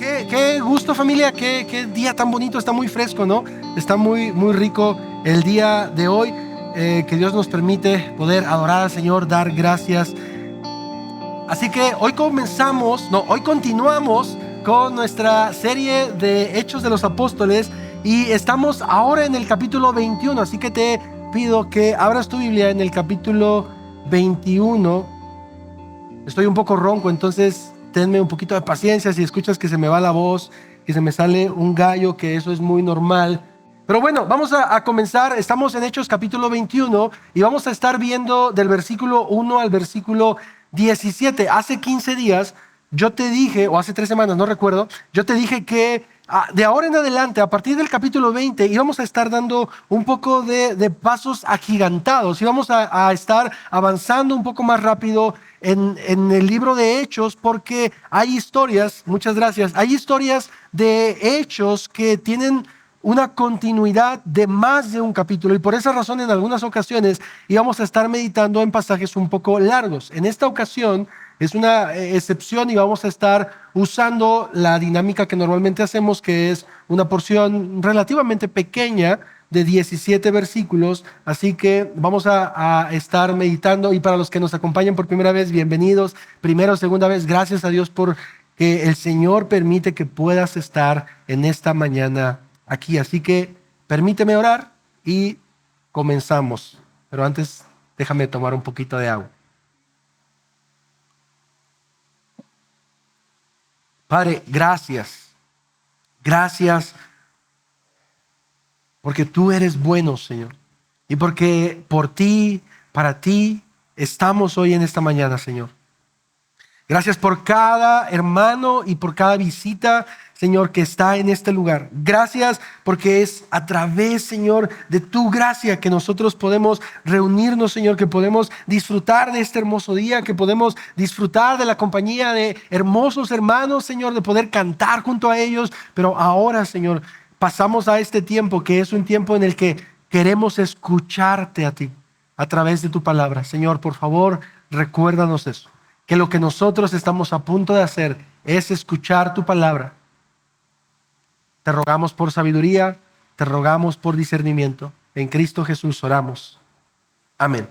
Qué gusto, familia, qué día tan bonito, está muy fresco, ¿no? Está muy rico el día de hoy, que Dios nos permite poder adorar al Señor, dar gracias. Así que hoy continuamos con nuestra serie de Hechos de los Apóstoles y estamos ahora en el capítulo 21, así que te pido que abras tu Biblia en el capítulo 21. Estoy un poco ronco, entonces tenme un poquito de paciencia si escuchas que se me va la voz, que se me sale un gallo, que eso es muy normal. Pero bueno, vamos a comenzar. Estamos en Hechos capítulo 21 y vamos a estar viendo del versículo 1 al versículo 17. Hace 15 días yo te dije, o hace 3 semanas, no recuerdo, yo te dije que de ahora en adelante, a partir del capítulo 20, íbamos a estar dando un poco de pasos agigantados, íbamos a estar avanzando un poco más rápido en el libro de Hechos, porque hay historias, muchas gracias, hay historias de Hechos que tienen una continuidad de más de un capítulo, y por esa razón en algunas ocasiones íbamos a estar meditando en pasajes un poco largos. En esta ocasión es una excepción y vamos a estar usando la dinámica que normalmente hacemos, que es una porción relativamente pequeña de 17 versículos, así que vamos a estar meditando. Y para los que nos acompañan por primera vez, bienvenidos, primera o segunda vez, gracias a Dios por que el Señor permite que puedas estar en esta mañana aquí. Así que permíteme orar y comenzamos, pero antes déjame tomar un poquito de agua. Padre, gracias porque tú eres bueno, Señor, y porque por ti, para ti, estamos hoy en esta mañana, Señor. Gracias por cada hermano y por cada visita, Señor, que está en este lugar. Gracias porque es a través, Señor, de tu gracia que nosotros podemos reunirnos, Señor, que podemos disfrutar de este hermoso día, que podemos disfrutar de la compañía de hermosos hermanos, Señor, de poder cantar junto a ellos. Pero ahora, Señor, pasamos a este tiempo que es un tiempo en el que queremos escucharte a ti a través de tu palabra. Señor, por favor, recuérdanos eso, que lo que nosotros estamos a punto de hacer es escuchar tu palabra. Te rogamos por sabiduría, te rogamos por discernimiento. En Cristo Jesús oramos. Amén.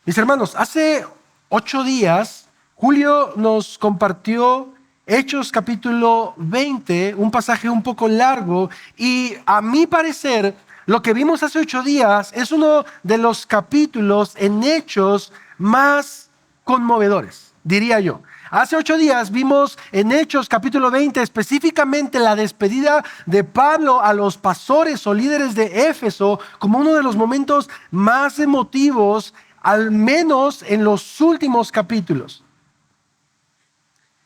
Mis hermanos, hace 8 días, Julio nos compartió Hechos capítulo 20, un pasaje un poco largo, y a mi parecer, lo que vimos hace 8 días es uno de los capítulos en Hechos más conmovedores, diría yo. Hace 8 días vimos en Hechos capítulo 20 específicamente la despedida de Pablo a los pastores o líderes de Éfeso como uno de los momentos más emotivos, al menos en los últimos capítulos.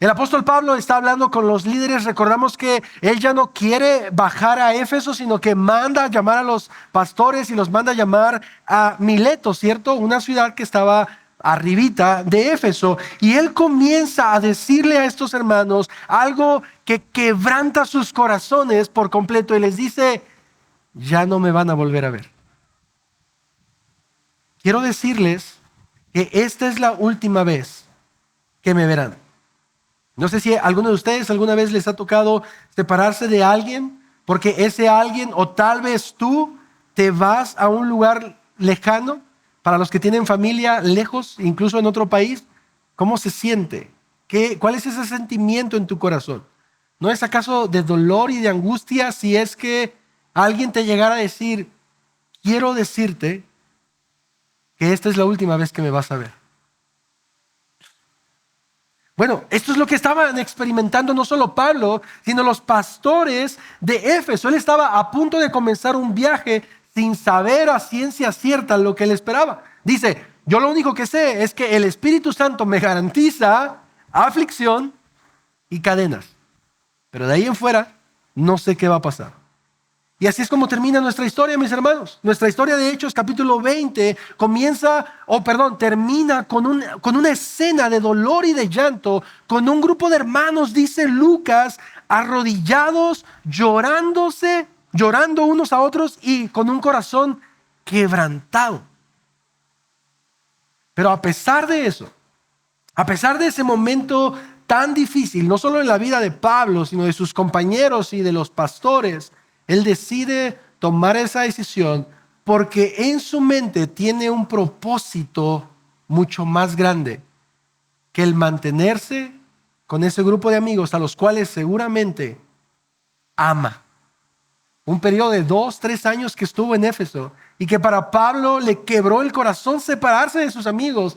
El apóstol Pablo está hablando con los líderes. Recordamos que él ya no quiere bajar a Éfeso, sino que manda a llamar a los pastores y los manda a llamar a Mileto, ¿cierto? Una ciudad que estaba arribita de Éfeso. Y él comienza a decirle a estos hermanos algo que quebranta sus corazones por completo y les dice: ya no me van a volver a ver. Quiero decirles que esta es la última vez que me verán. No sé si a alguno de ustedes alguna vez les ha tocado separarse de alguien, porque ese alguien, o tal vez tú, te vas a un lugar lejano. Para los que tienen familia lejos, incluso en otro país, ¿cómo se siente? ¿Cuál es ese sentimiento en tu corazón? ¿No es acaso de dolor y de angustia si es que alguien te llegara a decir: quiero decirte que esta es la última vez que me vas a ver? Bueno, esto es lo que estaban experimentando no solo Pablo, sino los pastores de Éfeso. Él estaba a punto de comenzar un viaje sin saber a ciencia cierta lo que le esperaba. Dice: yo lo único que sé es que el Espíritu Santo me garantiza aflicción y cadenas, pero de ahí en fuera no sé qué va a pasar. Y así es como termina nuestra historia, mis hermanos. Nuestra historia de Hechos capítulo 20 termina con una escena de dolor y de llanto, con un grupo de hermanos, dice Lucas, arrodillados, llorando unos a otros y con un corazón quebrantado. Pero a pesar de eso, a pesar de ese momento tan difícil, no solo en la vida de Pablo, sino de sus compañeros y de los pastores, él decide tomar esa decisión porque en su mente tiene un propósito mucho más grande que el mantenerse con ese grupo de amigos a los cuales seguramente ama. Un periodo de 2-3 años que estuvo en Éfeso y que para Pablo le quebró el corazón separarse de sus amigos.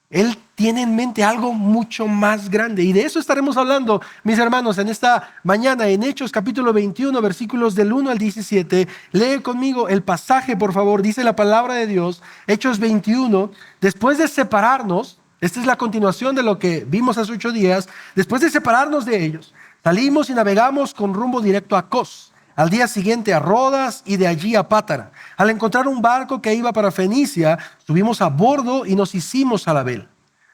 Él tiene en mente algo mucho más grande. Y de eso estaremos hablando, mis hermanos, en esta mañana en Hechos capítulo 21, versículos del 1 al 17. Lee conmigo el pasaje, por favor. Dice la palabra de Dios, Hechos 21. Después de separarnos, esta es la continuación de lo que vimos hace 8 días. Después de separarnos de ellos, salimos y navegamos con rumbo directo a Cos. Al día siguiente a Rodas y de allí a Pátara. Al encontrar un barco que iba para Fenicia, subimos a bordo y nos hicimos a la vela.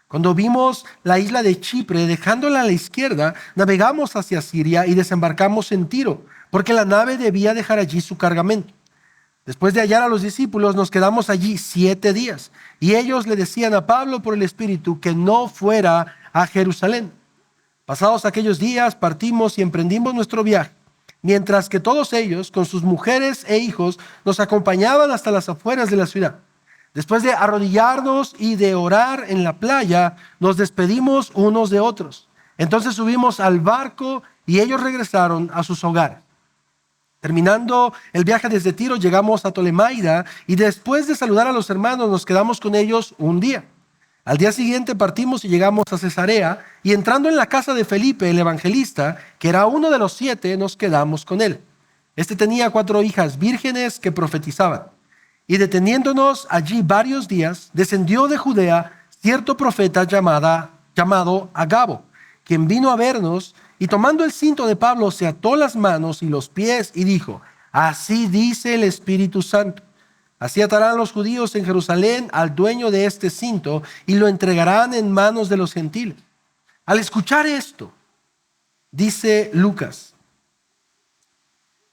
Cuando vimos la isla de Chipre, dejándola a la izquierda, navegamos hacia Siria y desembarcamos en Tiro, porque la nave debía dejar allí su cargamento. Después de hallar a los discípulos, nos quedamos allí 7 días, y ellos le decían a Pablo por el Espíritu que no fuera a Jerusalén. Pasados aquellos días, partimos y emprendimos nuestro viaje, mientras que todos ellos, con sus mujeres e hijos, nos acompañaban hasta las afueras de la ciudad. Después de arrodillarnos y de orar en la playa, nos despedimos unos de otros. Entonces subimos al barco y ellos regresaron a sus hogares. Terminando el viaje desde Tiro, llegamos a Tolemaida y después de saludar a los hermanos, nos quedamos con ellos un día. Al día siguiente partimos y llegamos a Cesarea, y entrando en la casa de Felipe, el evangelista, que era uno de los 7, nos quedamos con él. Este tenía 4 hijas vírgenes que profetizaban. Y deteniéndonos allí varios días, descendió de Judea cierto profeta llamado Agabo, quien vino a vernos, y tomando el cinto de Pablo se ató las manos y los pies y dijo: así dice el Espíritu Santo. Así atarán los judíos en Jerusalén al dueño de este cinto y lo entregarán en manos de los gentiles. Al escuchar esto, dice Lucas,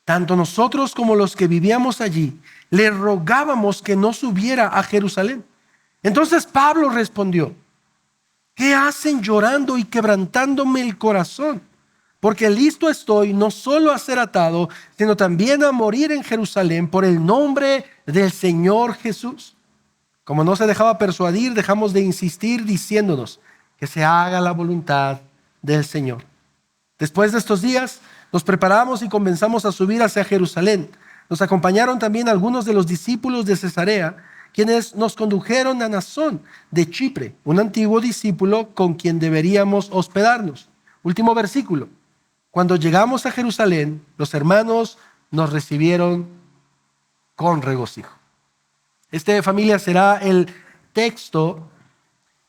tanto nosotros como los que vivíamos allí le rogábamos que no subiera a Jerusalén. Entonces Pablo respondió: ¿qué hacen llorando y quebrantándome el corazón? Porque listo estoy no solo a ser atado, sino también a morir en Jerusalén por el nombre del Señor Jesús. Como no se dejaba persuadir, dejamos de insistir diciéndonos que se haga la voluntad del Señor. Después de estos días, nos preparamos y comenzamos a subir hacia Jerusalén. Nos acompañaron también algunos de los discípulos de Cesarea, quienes nos condujeron a Nasón de Chipre, un antiguo discípulo con quien deberíamos hospedarnos. Último versículo. Cuando llegamos a Jerusalén, los hermanos nos recibieron con regocijo. Este, familia, será el texto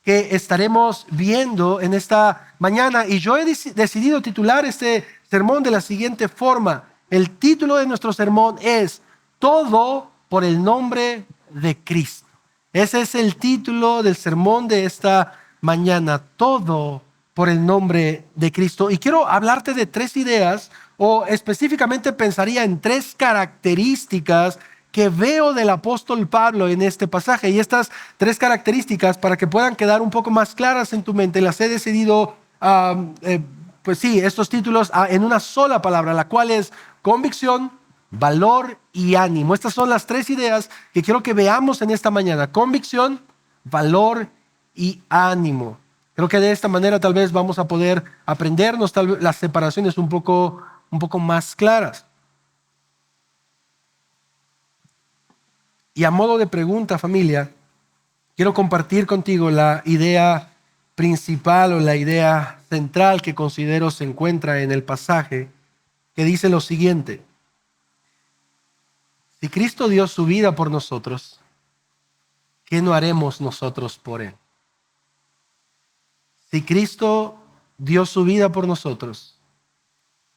que estaremos viendo en esta mañana. Y yo he decidido titular este sermón de la siguiente forma. El título de nuestro sermón es Todo por el nombre de Cristo. Ese es el título del sermón de esta mañana. Todo por el nombre de Cristo. Y quiero hablarte de 3 ideas, o específicamente pensaría en 3 características que veo del apóstol Pablo en este pasaje. Y estas 3 características, para que puedan quedar un poco más claras en tu mente, las he decidido, estos títulos en una sola palabra, la cual es convicción, valor y ánimo. Estas son las 3 ideas que quiero que veamos en esta mañana: convicción, valor y ánimo. Creo que de esta manera tal vez vamos a poder aprendernos tal vez las separaciones un poco más claras. Y a modo de pregunta, familia, quiero compartir contigo la idea principal o la idea central que considero se encuentra en el pasaje, que dice lo siguiente: si Cristo dio su vida por nosotros, ¿qué no haremos nosotros por Él? Si Cristo dio su vida por nosotros,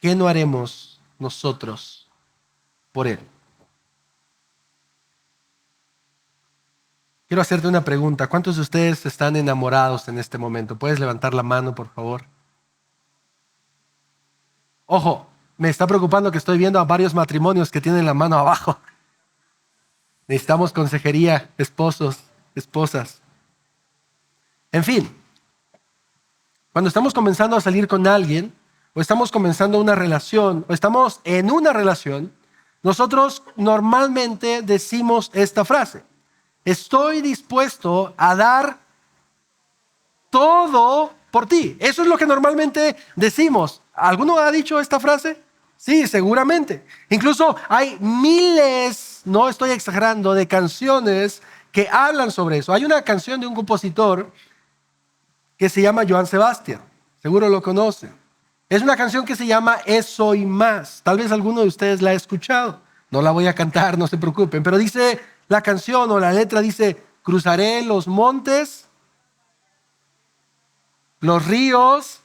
¿qué no haremos nosotros por Él? Quiero hacerte una pregunta. ¿Cuántos de ustedes están enamorados en este momento? ¿Puedes levantar la mano, por favor? Ojo, me está preocupando que estoy viendo a varios matrimonios que tienen la mano abajo. Necesitamos consejería, esposos, esposas. En fin, Cuando estamos comenzando a salir con alguien, o estamos comenzando una relación, o estamos en una relación, nosotros normalmente decimos esta frase: estoy dispuesto a dar todo por ti. Eso es lo que normalmente decimos. ¿Alguno ha dicho esta frase? Sí, seguramente. Incluso hay miles, no estoy exagerando, de canciones que hablan sobre eso. Hay una canción de un compositor que se llama Joan Sebastián. Seguro lo conocen. Es una canción que se llama Eso y Más. Tal vez alguno de ustedes la ha escuchado. No la voy a cantar, no se preocupen. Pero dice la canción o la letra, dice: cruzaré los montes, los ríos,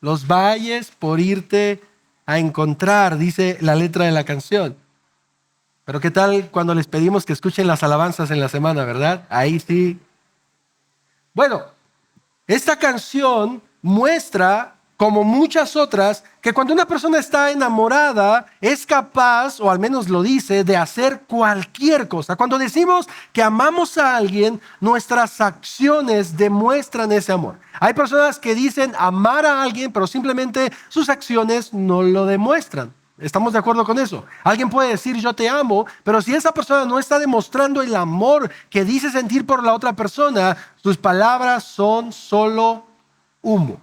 los valles por irte a encontrar, dice la letra de la canción. Pero ¿qué tal cuando les pedimos que escuchen las alabanzas en la semana, verdad? Ahí sí. Bueno, esta canción muestra, como muchas otras, que cuando una persona está enamorada es capaz, o al menos lo dice, de hacer cualquier cosa. Cuando decimos que amamos a alguien, nuestras acciones demuestran ese amor. Hay personas que dicen amar a alguien, pero simplemente sus acciones no lo demuestran. ¿Estamos de acuerdo con eso? Alguien puede decir yo te amo, pero si esa persona no está demostrando el amor que dice sentir por la otra persona, sus palabras son solo humo.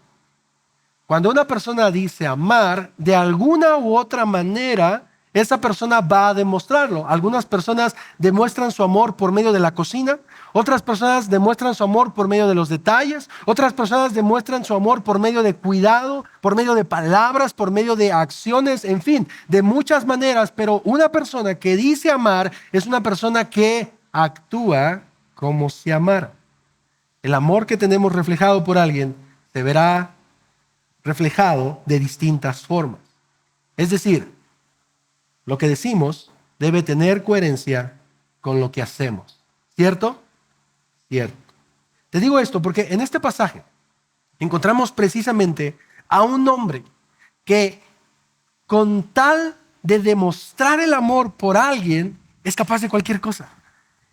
Cuando una persona dice amar, de alguna u otra manera, esa persona va a demostrarlo. Algunas personas demuestran su amor por medio de la cocina, otras personas demuestran su amor por medio de los detalles, otras personas demuestran su amor por medio de cuidado, por medio de palabras, por medio de acciones, en fin, de muchas maneras. Pero una persona que dice amar es una persona que actúa como si amara. El amor que tenemos reflejado por alguien se verá reflejado de distintas formas. Es decir, lo que decimos debe tener coherencia con lo que hacemos. ¿Cierto? Cierto. Te digo esto porque en este pasaje encontramos precisamente a un hombre que, con tal de demostrar el amor por alguien, es capaz de cualquier cosa.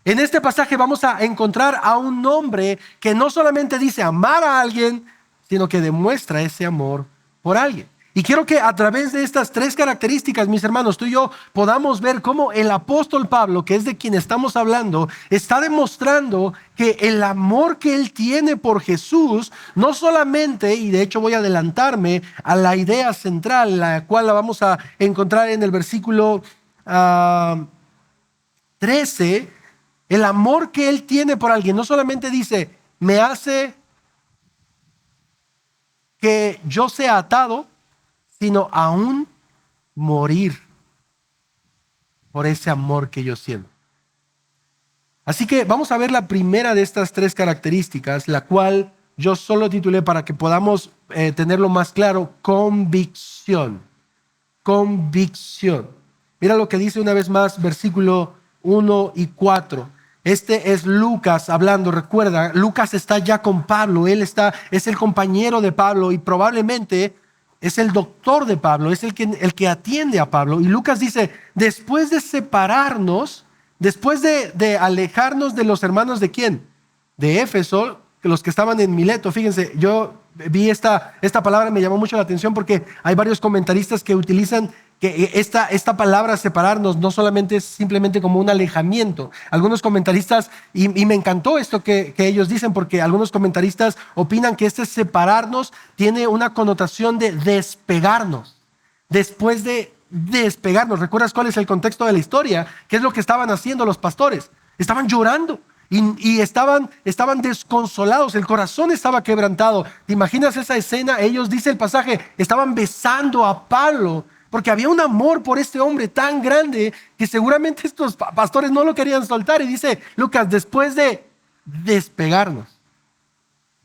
En este pasaje vamos a encontrar a un hombre que no solamente dice amar a alguien, sino que demuestra ese amor por alguien. Y quiero que a través de estas tres características, mis hermanos, tú y yo podamos ver cómo el apóstol Pablo, que es de quien estamos hablando, está demostrando que el amor que él tiene por Jesús, no solamente, y de hecho voy a adelantarme a la idea central, la cual la vamos a encontrar en el versículo 13, el amor que él tiene por alguien, no solamente dice, me hace que yo sea atado, sino aún morir por ese amor que yo siento. Así que vamos a ver la primera de estas tres características, la cual yo solo titulé para que podamos tenerlo más claro: convicción. Convicción. Mira lo que dice una vez más, versículo 1 y 4. Este es Lucas hablando. Recuerda, Lucas está ya con Pablo. Es el compañero de Pablo y probablemente es el doctor de Pablo, es el que atiende a Pablo. Y Lucas dice, después de separarnos, después de alejarnos de los hermanos ¿de quién? De Éfeso, los que estaban en Mileto. Fíjense, yo vi esta palabra, me llamó mucho la atención porque hay varios comentaristas que utilizan que esta palabra separarnos no solamente es simplemente como un alejamiento. Algunos comentaristas, y me encantó esto que ellos dicen, porque algunos comentaristas opinan que este separarnos tiene una connotación de despegarnos. Después de despegarnos, ¿recuerdas cuál es el contexto de la historia? ¿Qué es lo que estaban haciendo los pastores? Estaban llorando. Y estaban desconsolados, el corazón estaba quebrantado. ¿Te imaginas esa escena? Ellos, dice el pasaje, estaban besando a Pablo, porque había un amor por este hombre tan grande que seguramente estos pastores no lo querían soltar. Y dice Lucas, después de despegarnos,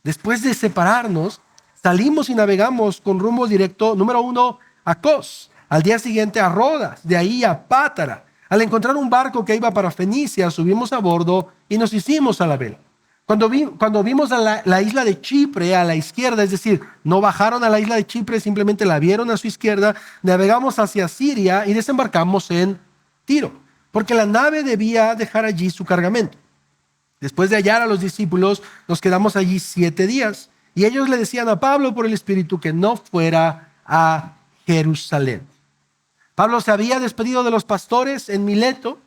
después de separarnos, salimos y navegamos con rumbo directo, número 1, a Cos, al día siguiente a Rodas, de ahí a Pátara. Al encontrar un barco que iba para Fenicia, subimos a bordo y nos hicimos a la vela. Cuando vimos a la isla de Chipre a la izquierda, es decir, no bajaron a la isla de Chipre, simplemente la vieron a su izquierda, navegamos hacia Siria y desembarcamos en Tiro, porque la nave debía dejar allí su cargamento. Después de hallar a los discípulos, nos quedamos allí 7 días y ellos le decían a Pablo por el Espíritu que no fuera a Jerusalén. Pablo se había despedido de los pastores en Mileto,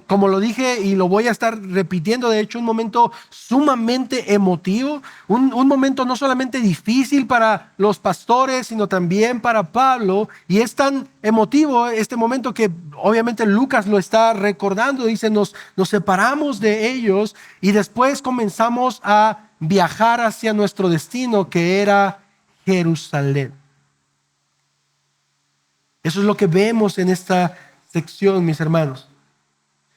como lo dije y lo voy a estar repitiendo, de hecho un momento sumamente emotivo, un momento no solamente difícil para los pastores, sino también para Pablo, y es tan emotivo este momento que obviamente Lucas lo está recordando, dice, nos separamos de ellos y después comenzamos a viajar hacia nuestro destino, que era Jerusalén. Eso es lo que vemos en esta sección, mis hermanos.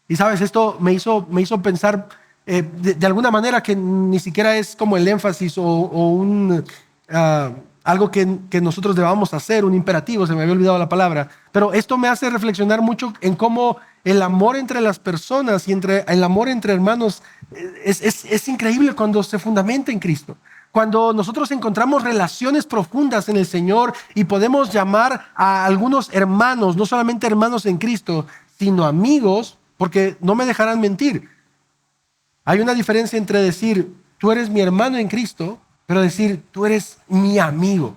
Y sabes, esto me hizo pensar de alguna manera que ni siquiera es como el énfasis o algo que nosotros debamos hacer, un imperativo, se me había olvidado la palabra, pero esto me hace reflexionar mucho en cómo el amor entre las personas y el amor entre hermanos es increíble cuando se fundamenta en Cristo. Cuando nosotros encontramos relaciones profundas en el Señor y podemos llamar a algunos hermanos, no solamente hermanos en Cristo, sino amigos, porque no me dejarán mentir. Hay una diferencia entre decir, tú eres mi hermano en Cristo, pero decir, tú eres mi amigo.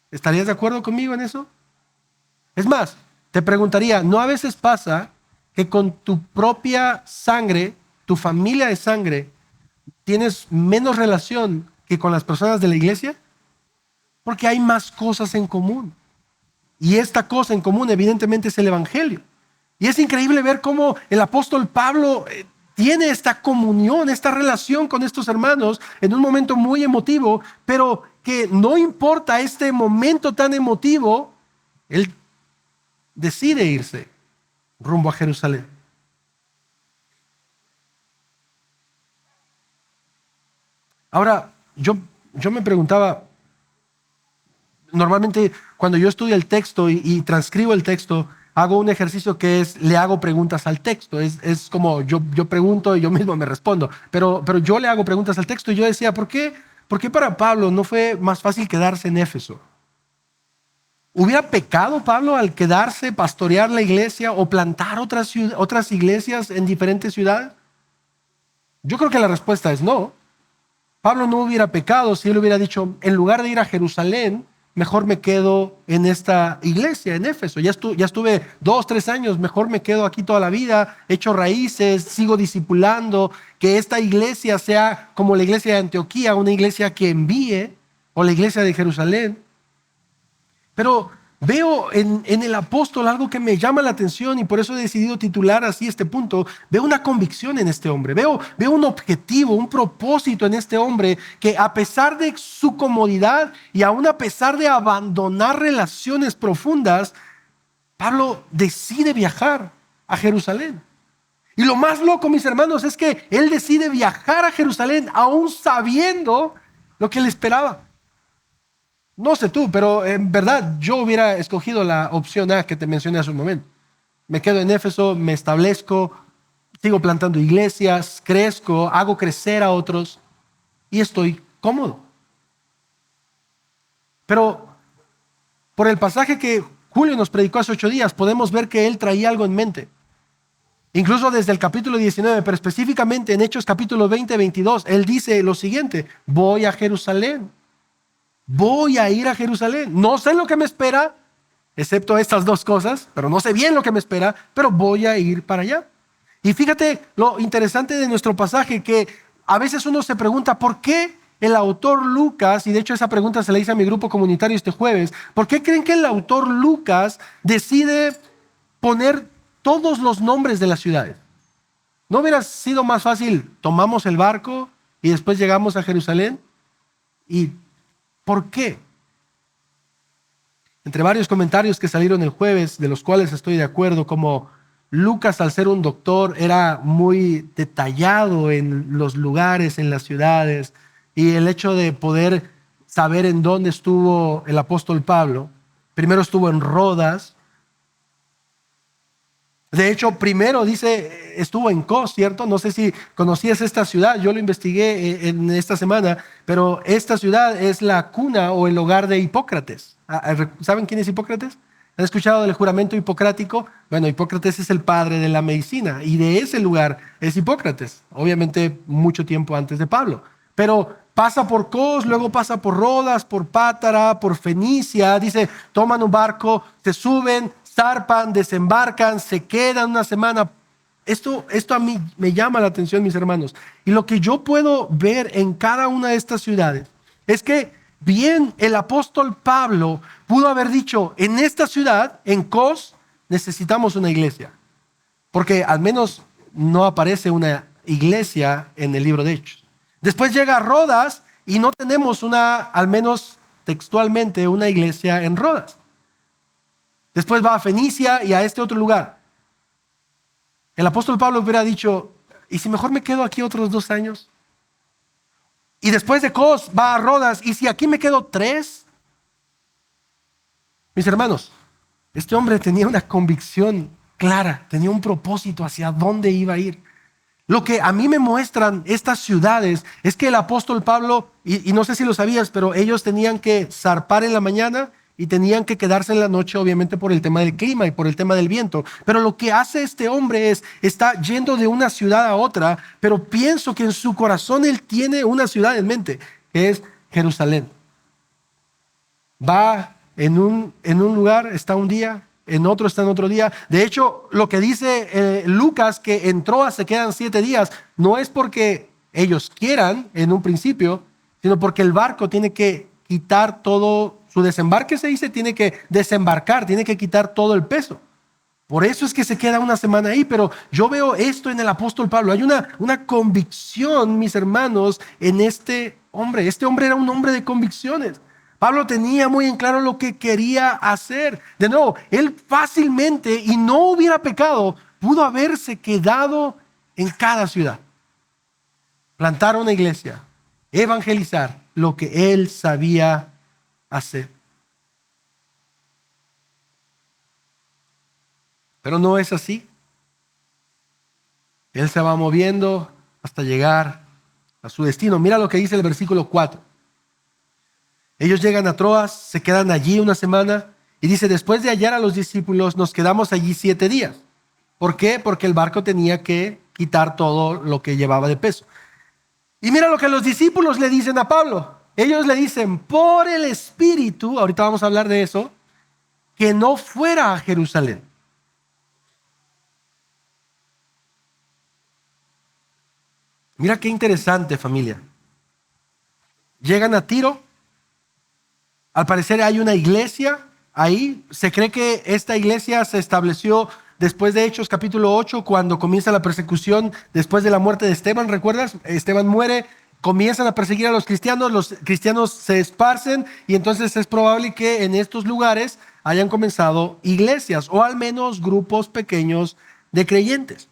¿Estarías de acuerdo conmigo en eso? Es más, te preguntaría, ¿no a veces pasa que con tu propia sangre, tu familia de sangre, tienes menos relación que con las personas de la iglesia? Porque hay más cosas en común. Y esta cosa en común evidentemente es el evangelio. Y es increíble ver cómo el apóstol Pablo tiene esta comunión, esta relación con estos hermanos en un momento muy emotivo, pero que no importa este momento tan emotivo, él decide irse rumbo a Jerusalén. Ahora, yo me preguntaba, normalmente cuando yo estudio el texto y transcribo el texto, hago un ejercicio que es, le hago preguntas al texto. Es como yo pregunto y yo mismo me respondo. Pero yo le hago preguntas al texto y yo decía, ¿por qué para Pablo no fue más fácil quedarse en Éfeso? ¿Hubiera pecado Pablo al quedarse, pastorear la iglesia o plantar otras iglesias en diferentes ciudades? Yo creo que la respuesta es no. Pablo no hubiera pecado si él hubiera dicho, en lugar de ir a Jerusalén, mejor me quedo en esta iglesia, en Éfeso. Ya estuve 2-3 años, mejor me quedo aquí toda la vida, echo raíces, sigo discipulando, que esta iglesia sea como la iglesia de Antioquía, una iglesia que envíe, o la iglesia de Jerusalén. Pero veo en el apóstol algo que me llama la atención y por eso he decidido titular así este punto. Veo una convicción en este hombre, veo un objetivo, un propósito en este hombre que a pesar de su comodidad y aún a pesar de abandonar relaciones profundas, Pablo decide viajar a Jerusalén. Y lo más loco, mis hermanos, es que él decide viajar a Jerusalén aún sabiendo lo que le esperaba. No sé tú, pero en verdad yo hubiera escogido la opción A que te mencioné hace un momento. Me quedo en Éfeso, me establezco, sigo plantando iglesias, crezco, hago crecer a otros y estoy cómodo. Pero por el pasaje que Julio nos predicó hace 8 días, podemos ver que él traía algo en mente. Incluso desde el capítulo 19, pero específicamente en Hechos capítulo 20-22, él dice lo siguiente: voy a Jerusalén. Voy a ir a Jerusalén. No sé lo que me espera, excepto estas 2 cosas, pero no sé bien lo que me espera, pero voy a ir para allá. Y fíjate lo interesante de nuestro pasaje, que a veces uno se pregunta por qué el autor Lucas, y de hecho esa pregunta se la hice a mi grupo comunitario este jueves, ¿por qué creen que el autor Lucas decide poner todos los nombres de las ciudades? ¿No hubiera sido más fácil, tomamos el barco y después llegamos a Jerusalén? ¿Y por qué? Entre varios comentarios que salieron el jueves, de los cuales estoy de acuerdo, como Lucas, al ser un doctor, era muy detallado en los lugares, en las ciudades, y el hecho de poder saber en dónde estuvo el apóstol Pablo. Primero estuvo en Rodas. De hecho, primero dice, estuvo en Kos, ¿cierto? No sé si conocías esta ciudad, yo lo investigué en esta semana, pero esta ciudad es la cuna o el hogar de Hipócrates. ¿Saben quién es Hipócrates? ¿Han escuchado del juramento hipocrático? Bueno, Hipócrates es el padre de la medicina y de ese lugar es Hipócrates, obviamente mucho tiempo antes de Pablo. Pero pasa por Cos, luego pasa por Rodas, por Pátara, por Fenicia. Dice, toman un barco, se suben, zarpan, desembarcan, se quedan una semana. Esto a mí me llama la atención, mis hermanos. Y lo que yo puedo ver en cada una de estas ciudades es que bien el apóstol Pablo pudo haber dicho, en esta ciudad, en Cos, necesitamos una iglesia. Porque al menos no aparece una iglesia en el libro de Hechos. Después llega a Rodas y no tenemos al menos textualmente, una iglesia en Rodas. Después va a Fenicia y a este otro lugar. El apóstol Pablo hubiera dicho, ¿y si mejor me quedo aquí otros 2 años? Y después de Cos va a Rodas, ¿y si aquí me quedo 3? Mis hermanos, este hombre tenía una convicción clara, tenía un propósito hacia dónde iba a ir. Lo que a mí me muestran estas ciudades es que el apóstol Pablo, y no sé si lo sabías, pero ellos tenían que zarpar en la mañana y tenían que quedarse en la noche, obviamente por el tema del clima y por el tema del viento. Pero lo que hace este hombre está yendo de una ciudad a otra, pero pienso que en su corazón él tiene una ciudad en mente, que es Jerusalén. Va en un lugar, está un día, en otro está en otro día. De hecho, lo que dice Lucas, que en Troas se quedan 7 días, no es porque ellos quieran en un principio, sino porque el barco tiene que quitar todo, su desembarque se dice, tiene que desembarcar, tiene que quitar todo el peso. Por eso es que se queda una semana ahí, pero yo veo esto en el apóstol Pablo. Hay una convicción, mis hermanos, en este hombre. Este hombre era un hombre de convicciones. Pablo tenía muy en claro lo que quería hacer. De nuevo, él fácilmente, y no hubiera pecado, pudo haberse quedado en cada ciudad. Plantar una iglesia, evangelizar lo que él sabía hacer. Pero no es así. Él se va moviendo hasta llegar a su destino. Mira lo que dice el versículo 4. Ellos llegan a Troas, se quedan allí una semana y dice, después de hallar a los discípulos, nos quedamos allí 7 días. ¿Por qué? Porque el barco tenía que quitar todo lo que llevaba de peso. Y mira lo que los discípulos le dicen a Pablo. Ellos le dicen, por el Espíritu, ahorita vamos a hablar de eso, que no fuera a Jerusalén. Mira qué interesante, familia. Llegan a Tiro. Al parecer hay una iglesia ahí. Se cree que esta iglesia se estableció después de Hechos capítulo 8, cuando comienza la persecución después de la muerte de Esteban. ¿Recuerdas? Esteban muere, comienzan a perseguir a los cristianos se esparcen y entonces es probable que en estos lugares hayan comenzado iglesias o al menos grupos pequeños de creyentes.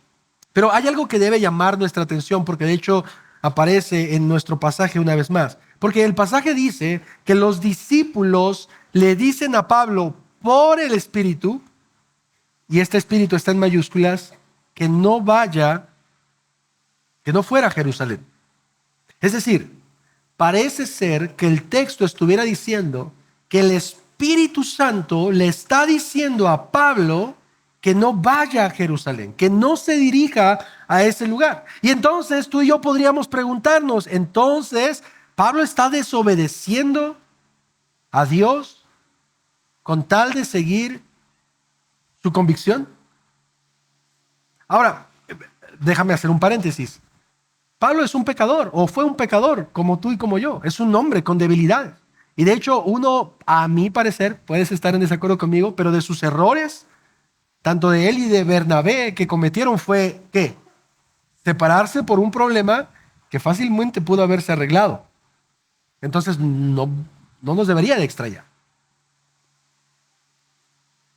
Pero hay algo que debe llamar nuestra atención, porque de hecho aparece en nuestro pasaje una vez más. Porque el pasaje dice que los discípulos le dicen a Pablo por el Espíritu, y este Espíritu está en mayúsculas, que no fuera a Jerusalén. Es decir, parece ser que el texto estuviera diciendo que el Espíritu Santo le está diciendo a Pablo que no vaya a Jerusalén, que no se dirija a ese lugar. Y entonces tú y yo podríamos preguntarnos, entonces, ¿Pablo está desobedeciendo a Dios con tal de seguir su convicción? Ahora, déjame hacer un paréntesis. Pablo es un pecador, o fue un pecador, como tú y como yo. Es un hombre con debilidades. Y de hecho, uno, a mi parecer, puedes estar en desacuerdo conmigo, pero de sus errores, tanto de él y de Bernabé, que cometieron fue, ¿qué? Separarse por un problema que fácilmente pudo haberse arreglado. Entonces no nos debería de extrañar.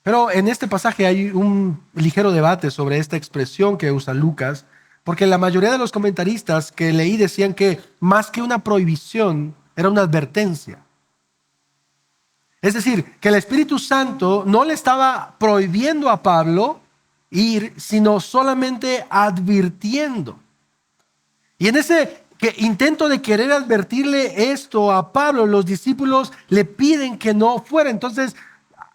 Pero en este pasaje hay un ligero debate sobre esta expresión que usa Lucas, porque la mayoría de los comentaristas que leí decían que más que una prohibición, era una advertencia. Es decir, que el Espíritu Santo no le estaba prohibiendo a Pablo ir, sino solamente advirtiendo. Y en ese intento de querer advertirle esto a Pablo, los discípulos le piden que no fuera. Entonces,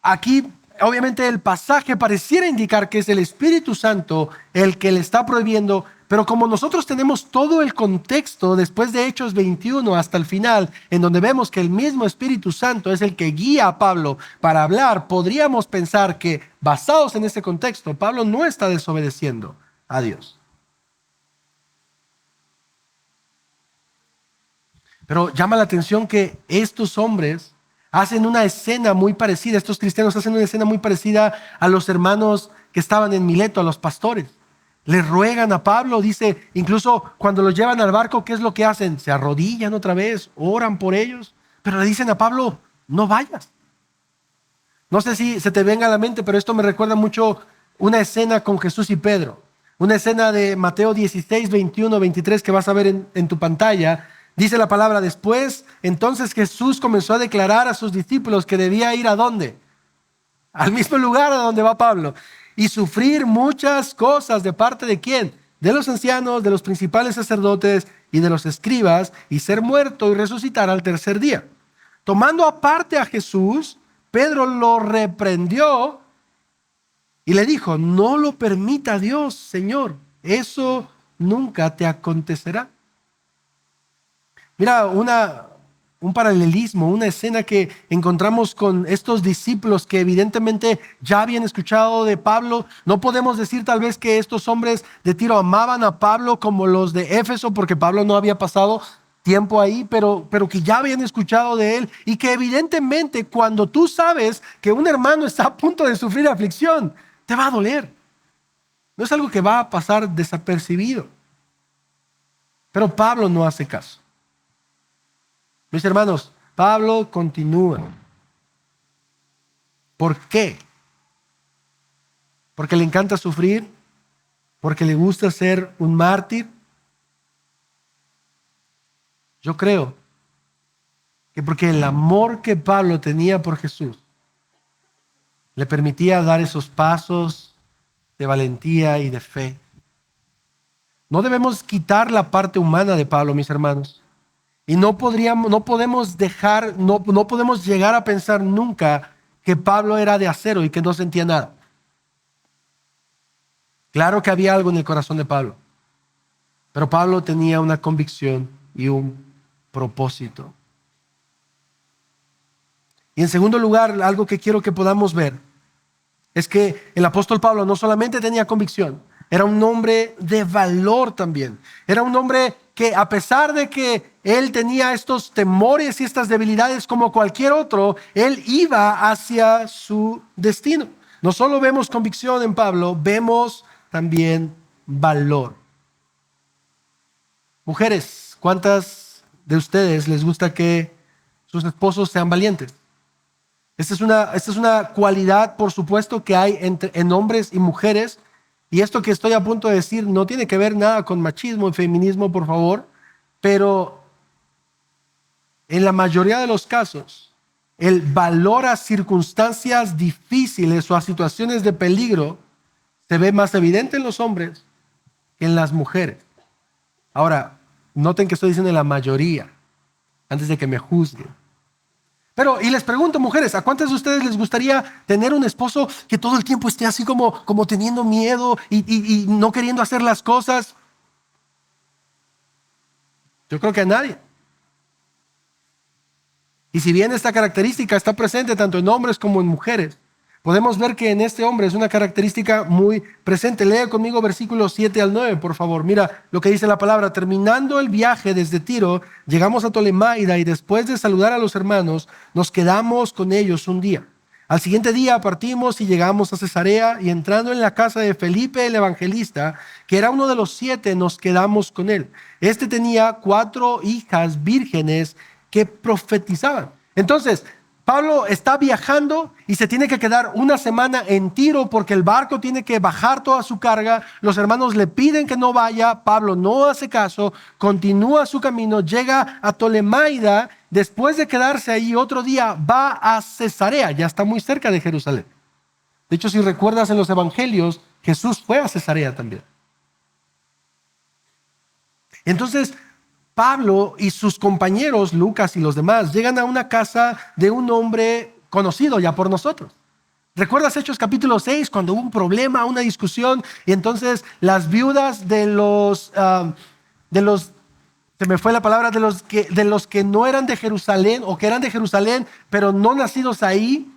aquí obviamente el pasaje pareciera indicar que es el Espíritu Santo el que le está prohibiendo, Pero como nosotros tenemos todo el contexto después de Hechos 21 hasta el final, en donde vemos que el mismo Espíritu Santo es el que guía a Pablo para hablar, podríamos pensar que basados en ese contexto, Pablo no está desobedeciendo a Dios. Pero llama la atención que estos hombres hacen una escena muy parecida, estos cristianos hacen una escena muy parecida a los hermanos que estaban en Mileto, a los pastores. Le ruegan a Pablo, dice, incluso cuando los llevan al barco, ¿qué es lo que hacen? Se arrodillan otra vez, oran por ellos, pero le dicen a Pablo, no vayas. No sé si se te venga a la mente, pero esto me recuerda mucho una escena con Jesús y Pedro. Una escena de Mateo 16, 21, 23 que vas a ver en tu pantalla. Dice la palabra, después, entonces Jesús comenzó a declarar a sus discípulos que debía ir ¿a dónde? Al mismo lugar a donde va Pablo. Y sufrir muchas cosas de parte de ¿quién? De los ancianos, de los principales sacerdotes y de los escribas, y ser muerto y resucitar al tercer día. Tomando aparte a Jesús, Pedro lo reprendió y le dijo, no lo permita Dios, Señor, eso nunca te acontecerá. Mira, un paralelismo, una escena que encontramos con estos discípulos que evidentemente ya habían escuchado de Pablo. No podemos decir tal vez que estos hombres de Tiro amaban a Pablo como los de Éfeso, porque Pablo no había pasado tiempo ahí, pero que ya habían escuchado de él y que evidentemente cuando tú sabes que un hermano está a punto de sufrir aflicción, te va a doler. No es algo que va a pasar desapercibido. Pero Pablo no hace caso. Mis hermanos, Pablo continúa. ¿Por qué? ¿Porque le encanta sufrir? ¿Porque le gusta ser un mártir? Yo creo que porque el amor que Pablo tenía por Jesús le permitía dar esos pasos de valentía y de fe. No debemos quitar la parte humana de Pablo, mis hermanos. Y no podemos llegar a pensar nunca que Pablo era de acero y que no sentía nada. Claro que había algo en el corazón de Pablo, pero Pablo tenía una convicción y un propósito. Y en segundo lugar, algo que quiero que podamos ver es que el apóstol Pablo no solamente tenía convicción, era un hombre de valor también. Era un hombre que a pesar de que él tenía estos temores y estas debilidades como cualquier otro, él iba hacia su destino. No solo vemos convicción en Pablo, vemos también valor. Mujeres, ¿cuántas de ustedes les gusta que sus esposos sean valientes? Esta es una cualidad, por supuesto, que hay en hombres y mujeres. Y esto que estoy a punto de decir no tiene que ver nada con machismo y feminismo, por favor, pero en la mayoría de los casos, el valor a circunstancias difíciles o a situaciones de peligro se ve más evidente en los hombres que en las mujeres. Ahora, noten que estoy diciendo en la mayoría, antes de que me juzguen. Pero, y les pregunto, mujeres, ¿a cuántas de ustedes les gustaría tener un esposo que todo el tiempo esté así como teniendo miedo y no queriendo hacer las cosas? Yo creo que a nadie. Y si bien esta característica está presente tanto en hombres como en mujeres, podemos ver que en este hombre es una característica muy presente. Lea conmigo versículos 7 al 9, por favor. Mira lo que dice la palabra. Terminando el viaje desde Tiro, llegamos a Tolemaida y después de saludar a los hermanos, nos quedamos con ellos un día. Al siguiente día partimos y llegamos a Cesarea y entrando en la casa de Felipe el evangelista, que era uno de los 7, nos quedamos con él. Este tenía 4 hijas vírgenes que profetizaban. Entonces, Pablo está viajando y se tiene que quedar una semana en Tiro porque el barco tiene que bajar toda su carga. Los hermanos le piden que no vaya. Pablo no hace caso, continúa su camino, llega a Tolemaida. Después de quedarse ahí otro día, va a Cesarea. Ya está muy cerca de Jerusalén. De hecho, si recuerdas en los evangelios, Jesús fue a Cesarea también. Entonces, Pablo y sus compañeros, Lucas y los demás, llegan a una casa de un hombre conocido ya por nosotros. ¿Recuerdas Hechos capítulo 6 cuando hubo un problema, una discusión y entonces las viudas se me fue la palabra, de los que no eran de Jerusalén o que eran de Jerusalén pero no nacidos ahí,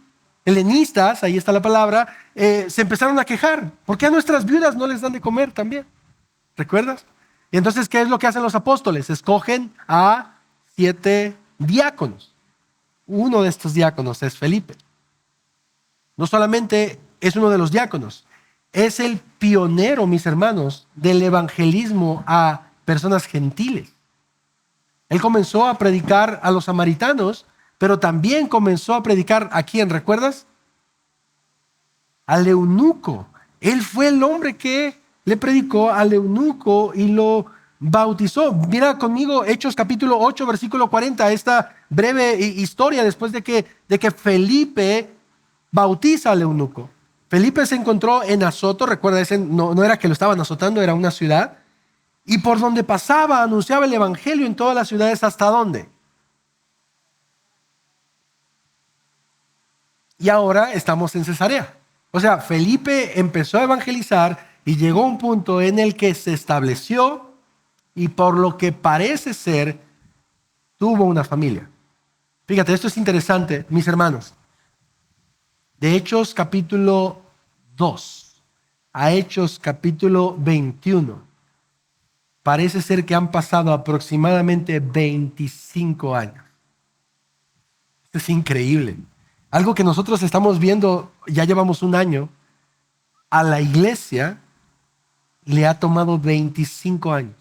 helenistas, ahí está la palabra, se empezaron a quejar? ¿Por qué a nuestras viudas no les dan de comer también? ¿Recuerdas? Y entonces, ¿qué es lo que hacen los apóstoles? Escogen a 7 diáconos. Uno de estos diáconos es Felipe. No solamente es uno de los diáconos, es el pionero, mis hermanos, del evangelismo a personas gentiles. Él comenzó a predicar a los samaritanos, pero también comenzó a predicar ¿a quién? ¿Recuerdas? Al eunuco. Él fue el hombre que le predicó al eunuco y lo bautizó. Mira conmigo Hechos capítulo 8, versículo 40, esta breve historia después de que Felipe bautiza al eunuco. Felipe se encontró en Azoto, recuerda, no era que lo estaban azotando, era una ciudad, y por donde pasaba anunciaba el evangelio en todas las ciudades. ¿Hasta dónde? Y ahora estamos en Cesarea. O sea, Felipe empezó a evangelizar y llegó a un punto en el que se estableció y por lo que parece ser, tuvo una familia. Fíjate, esto es interesante, mis hermanos. De Hechos capítulo 2 a Hechos capítulo 21, parece ser que han pasado aproximadamente 25 años. Esto es increíble. Algo que nosotros estamos viendo, ya llevamos un año, a la iglesia le ha tomado 25 años.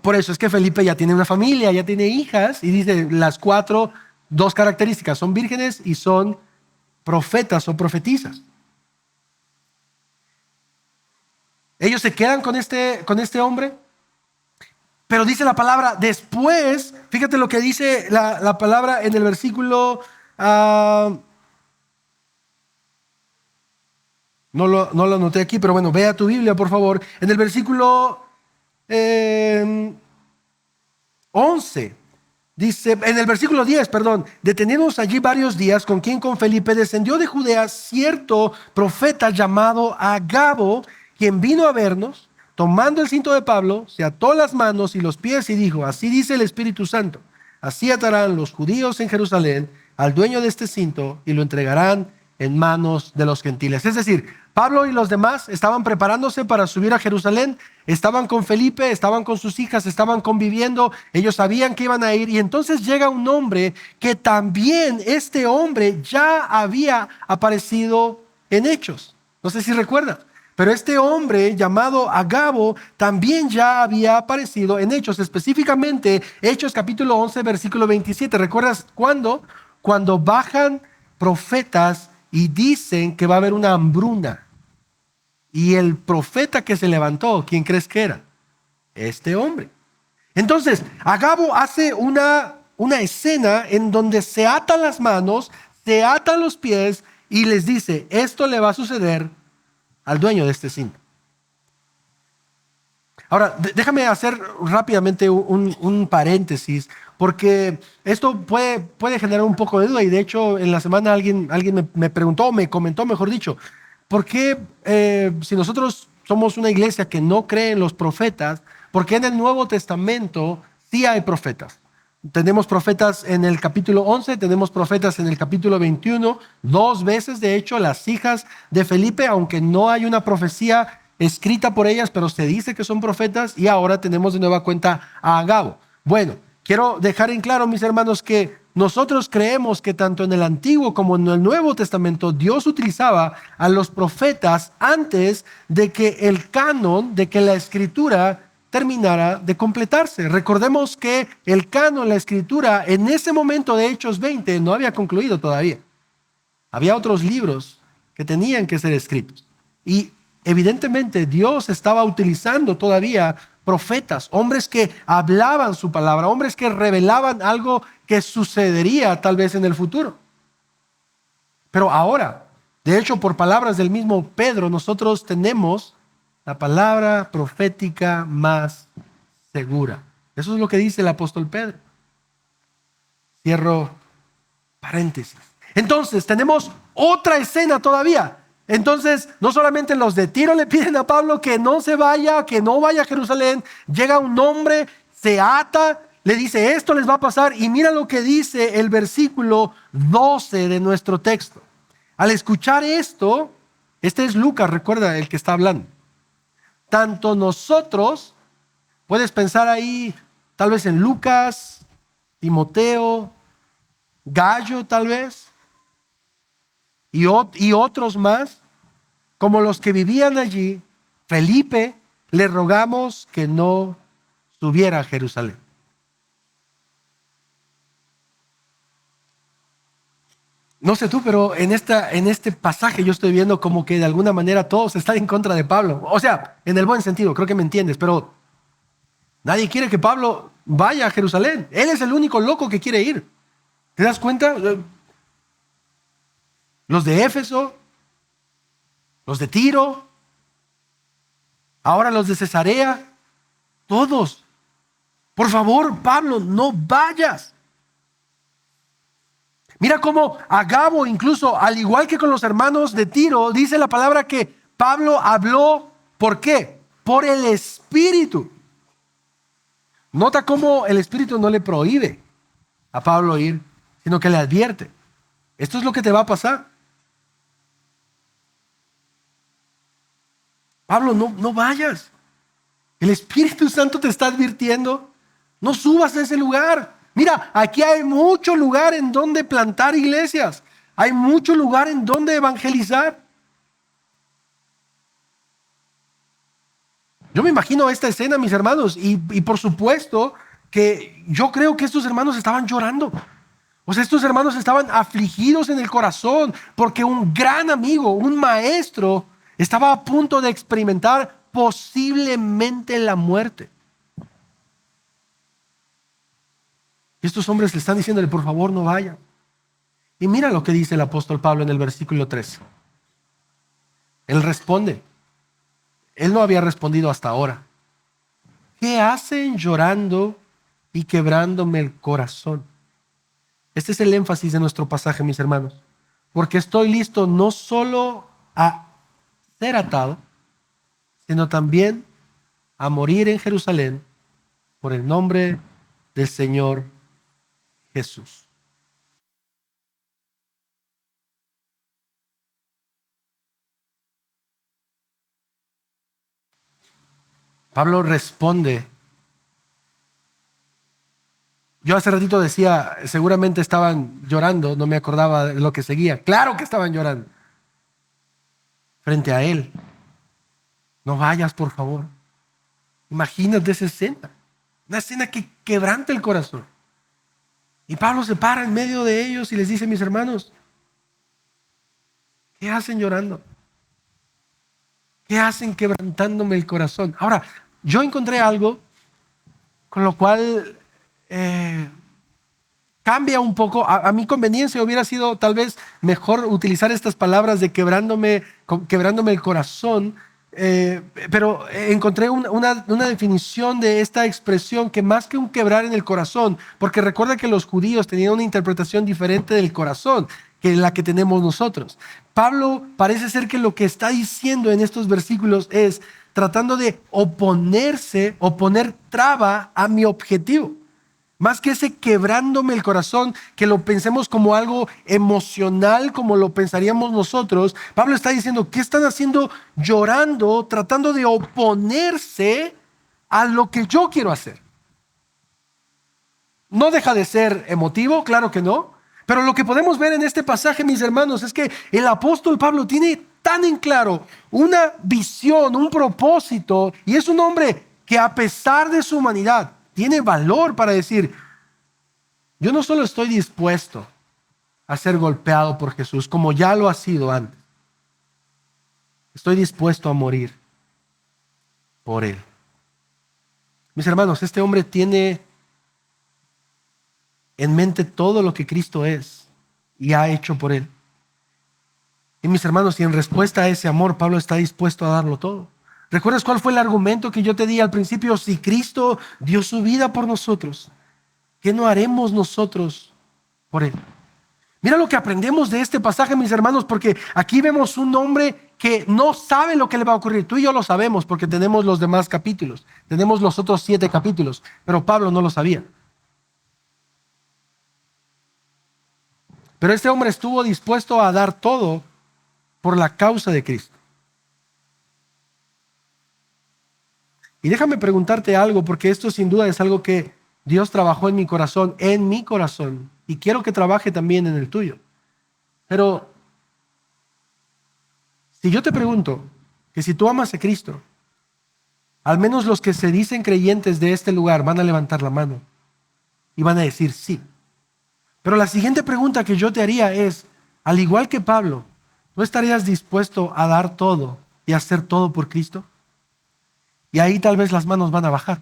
Por eso es que Felipe ya tiene una familia, ya tiene hijas, y dice las 2 características, son vírgenes y son profetas o profetizas. Ellos se quedan con este hombre, pero dice la palabra después, fíjate lo que dice la palabra en el versículo, no lo anoté aquí, pero bueno, vea tu Biblia por favor, en el versículo 11. Dice, en el versículo 10, perdón, deteniéndonos allí varios días, con Felipe descendió de Judea cierto profeta llamado Agabo, quien vino a vernos, tomando el cinto de Pablo, se ató las manos y los pies y dijo, así dice el Espíritu Santo, así atarán los judíos en Jerusalén al dueño de este cinto y lo entregarán en manos de los gentiles. Es decir, Pablo y los demás estaban preparándose para subir a Jerusalén, estaban con Felipe, estaban con sus hijas, estaban conviviendo, ellos sabían que iban a ir y entonces llega un hombre que también este hombre ya había aparecido en Hechos. No sé si recuerdan, pero este hombre llamado Agabo también ya había aparecido en Hechos, específicamente Hechos capítulo 11, versículo 27. ¿Recuerdas cuándo? Cuando bajan profetas y dicen que va a haber una hambruna. Y el profeta que se levantó, ¿quién crees que era? Este hombre. Entonces, Agabo hace una escena en donde se atan las manos, se atan los pies y les dice, esto le va a suceder al dueño de este cinto. Ahora, déjame hacer rápidamente un paréntesis, porque esto puede generar un poco de duda, y de hecho en la semana alguien me preguntó, me comentó, mejor dicho, ¿por qué si nosotros somos una iglesia que no cree en los profetas, por qué en el Nuevo Testamento sí hay profetas? Tenemos profetas en el capítulo 11, tenemos profetas en el capítulo 21, 2 veces de hecho las hijas de Felipe, aunque no hay una profecía escrita por ellas, pero se dice que son profetas, y ahora tenemos de nueva cuenta a Agabo. Bueno, quiero dejar en claro, mis hermanos, que nosotros creemos que tanto en el Antiguo como en el Nuevo Testamento Dios utilizaba a los profetas antes de que el canon, de que la escritura terminara de completarse. Recordemos que el canon, la escritura, en ese momento de Hechos 20 no había concluido todavía. Había otros libros que tenían que ser escritos. Y evidentemente Dios estaba utilizando todavía profetas, hombres que hablaban su palabra, hombres que revelaban algo que sucedería tal vez en el futuro. Pero ahora, de hecho, por palabras del mismo Pedro, nosotros tenemos la palabra profética más segura. Eso es lo que dice el apóstol Pedro. Cierro paréntesis. Entonces tenemos otra escena todavía. Entonces no solamente los de Tiro le piden a Pablo que no se vaya, que no vaya a Jerusalén. Llega un hombre, se ata, le dice esto les va a pasar, y mira lo que dice el versículo 12 de nuestro texto. Al escuchar esto, este es Lucas, recuerda, el que está hablando. Tanto nosotros, puedes pensar ahí tal vez en Lucas, Timoteo, Gallo tal vez, y otros más, como los que vivían allí, Felipe, le rogamos que no subiera a Jerusalén. No sé tú, pero en este pasaje yo estoy viendo como que de alguna manera todos están en contra de Pablo. O sea, en el buen sentido, creo que me entiendes, pero nadie quiere que Pablo vaya a Jerusalén. Él es el único loco que quiere ir. ¿Te das cuenta? Los de Éfeso, los de Tiro, ahora los de Cesarea, todos. Por favor, Pablo, no vayas. Mira cómo Agabo, incluso al igual que con los hermanos de Tiro, dice la palabra que Pablo habló, ¿por qué? Por el Espíritu. Nota cómo el Espíritu no le prohíbe a Pablo ir, sino que le advierte. Esto es lo que te va a pasar. Pablo, no vayas. El Espíritu Santo te está advirtiendo. No subas a ese lugar. Mira, aquí hay mucho lugar en donde plantar iglesias. Hay mucho lugar en donde evangelizar. Yo me imagino esta escena, mis hermanos, y por supuesto que yo creo que estos hermanos estaban llorando. O sea, estos hermanos estaban afligidos en el corazón porque un gran amigo, un maestro, estaba a punto de experimentar posiblemente la muerte. Y estos hombres le están diciéndole, por favor, no vaya. Y mira lo que dice el apóstol Pablo en el versículo 3. Él responde. Él no había respondido hasta ahora. ¿Qué hacen llorando y quebrándome el corazón? Este es el énfasis de nuestro pasaje, mis hermanos. Porque estoy listo no solo a ser atado, sino también a morir en Jerusalén por el nombre del Señor Jesús. Pablo responde. Yo hace ratito decía, seguramente estaban llorando, no me acordaba de lo que seguía. Claro que estaban llorando. Frente a él. No vayas, por favor. Imagínate esa escena. Una escena que quebranta el corazón. Y Pablo se para en medio de ellos y les dice, mis hermanos, ¿qué hacen llorando? ¿Qué hacen quebrantándome el corazón? Ahora, yo encontré algo con lo cual cambia un poco. A mi conveniencia hubiera sido tal vez mejor utilizar estas palabras de quebrándome el corazón, pero encontré una definición de esta expresión que más que un quebrar en el corazón, porque recuerda que los judíos tenían una interpretación diferente del corazón que la que tenemos nosotros. Pablo parece ser que lo que está diciendo en estos versículos es tratando de poner traba a mi objetivo. Más que ese quebrándome el corazón, que lo pensemos como algo emocional, como lo pensaríamos nosotros, Pablo está diciendo, ¿qué están haciendo llorando, tratando de oponerse a lo que yo quiero hacer? No deja de ser emotivo, claro que no, pero lo que podemos ver en este pasaje, mis hermanos, es que el apóstol Pablo tiene tan en claro una visión, un propósito, y es un hombre que a pesar de su humanidad, tiene valor para decir, yo no solo estoy dispuesto a ser golpeado por Jesús, como ya lo ha sido antes. Estoy dispuesto a morir por Él. Mis hermanos, este hombre tiene en mente todo lo que Cristo es y ha hecho por Él. Y mis hermanos, y en respuesta a ese amor, Pablo está dispuesto a darlo todo. ¿Recuerdas cuál fue el argumento que yo te di al principio? Si Cristo dio su vida por nosotros, ¿qué no haremos nosotros por Él? Mira lo que aprendemos de este pasaje, mis hermanos, porque aquí vemos un hombre que no sabe lo que le va a ocurrir. Tú y yo lo sabemos porque tenemos los demás capítulos, tenemos los otros 7 capítulos, pero Pablo no lo sabía. Pero este hombre estuvo dispuesto a dar todo por la causa de Cristo. Y déjame preguntarte algo, porque esto sin duda es algo que Dios trabajó en mi corazón, y quiero que trabaje también en el tuyo. Pero si yo te pregunto que si tú amas a Cristo, al menos los que se dicen creyentes de este lugar van a levantar la mano y van a decir sí. Pero la siguiente pregunta que yo te haría es, al igual que Pablo, ¿tú estarías dispuesto a dar todo y hacer todo por Cristo? Y ahí tal vez las manos van a bajar.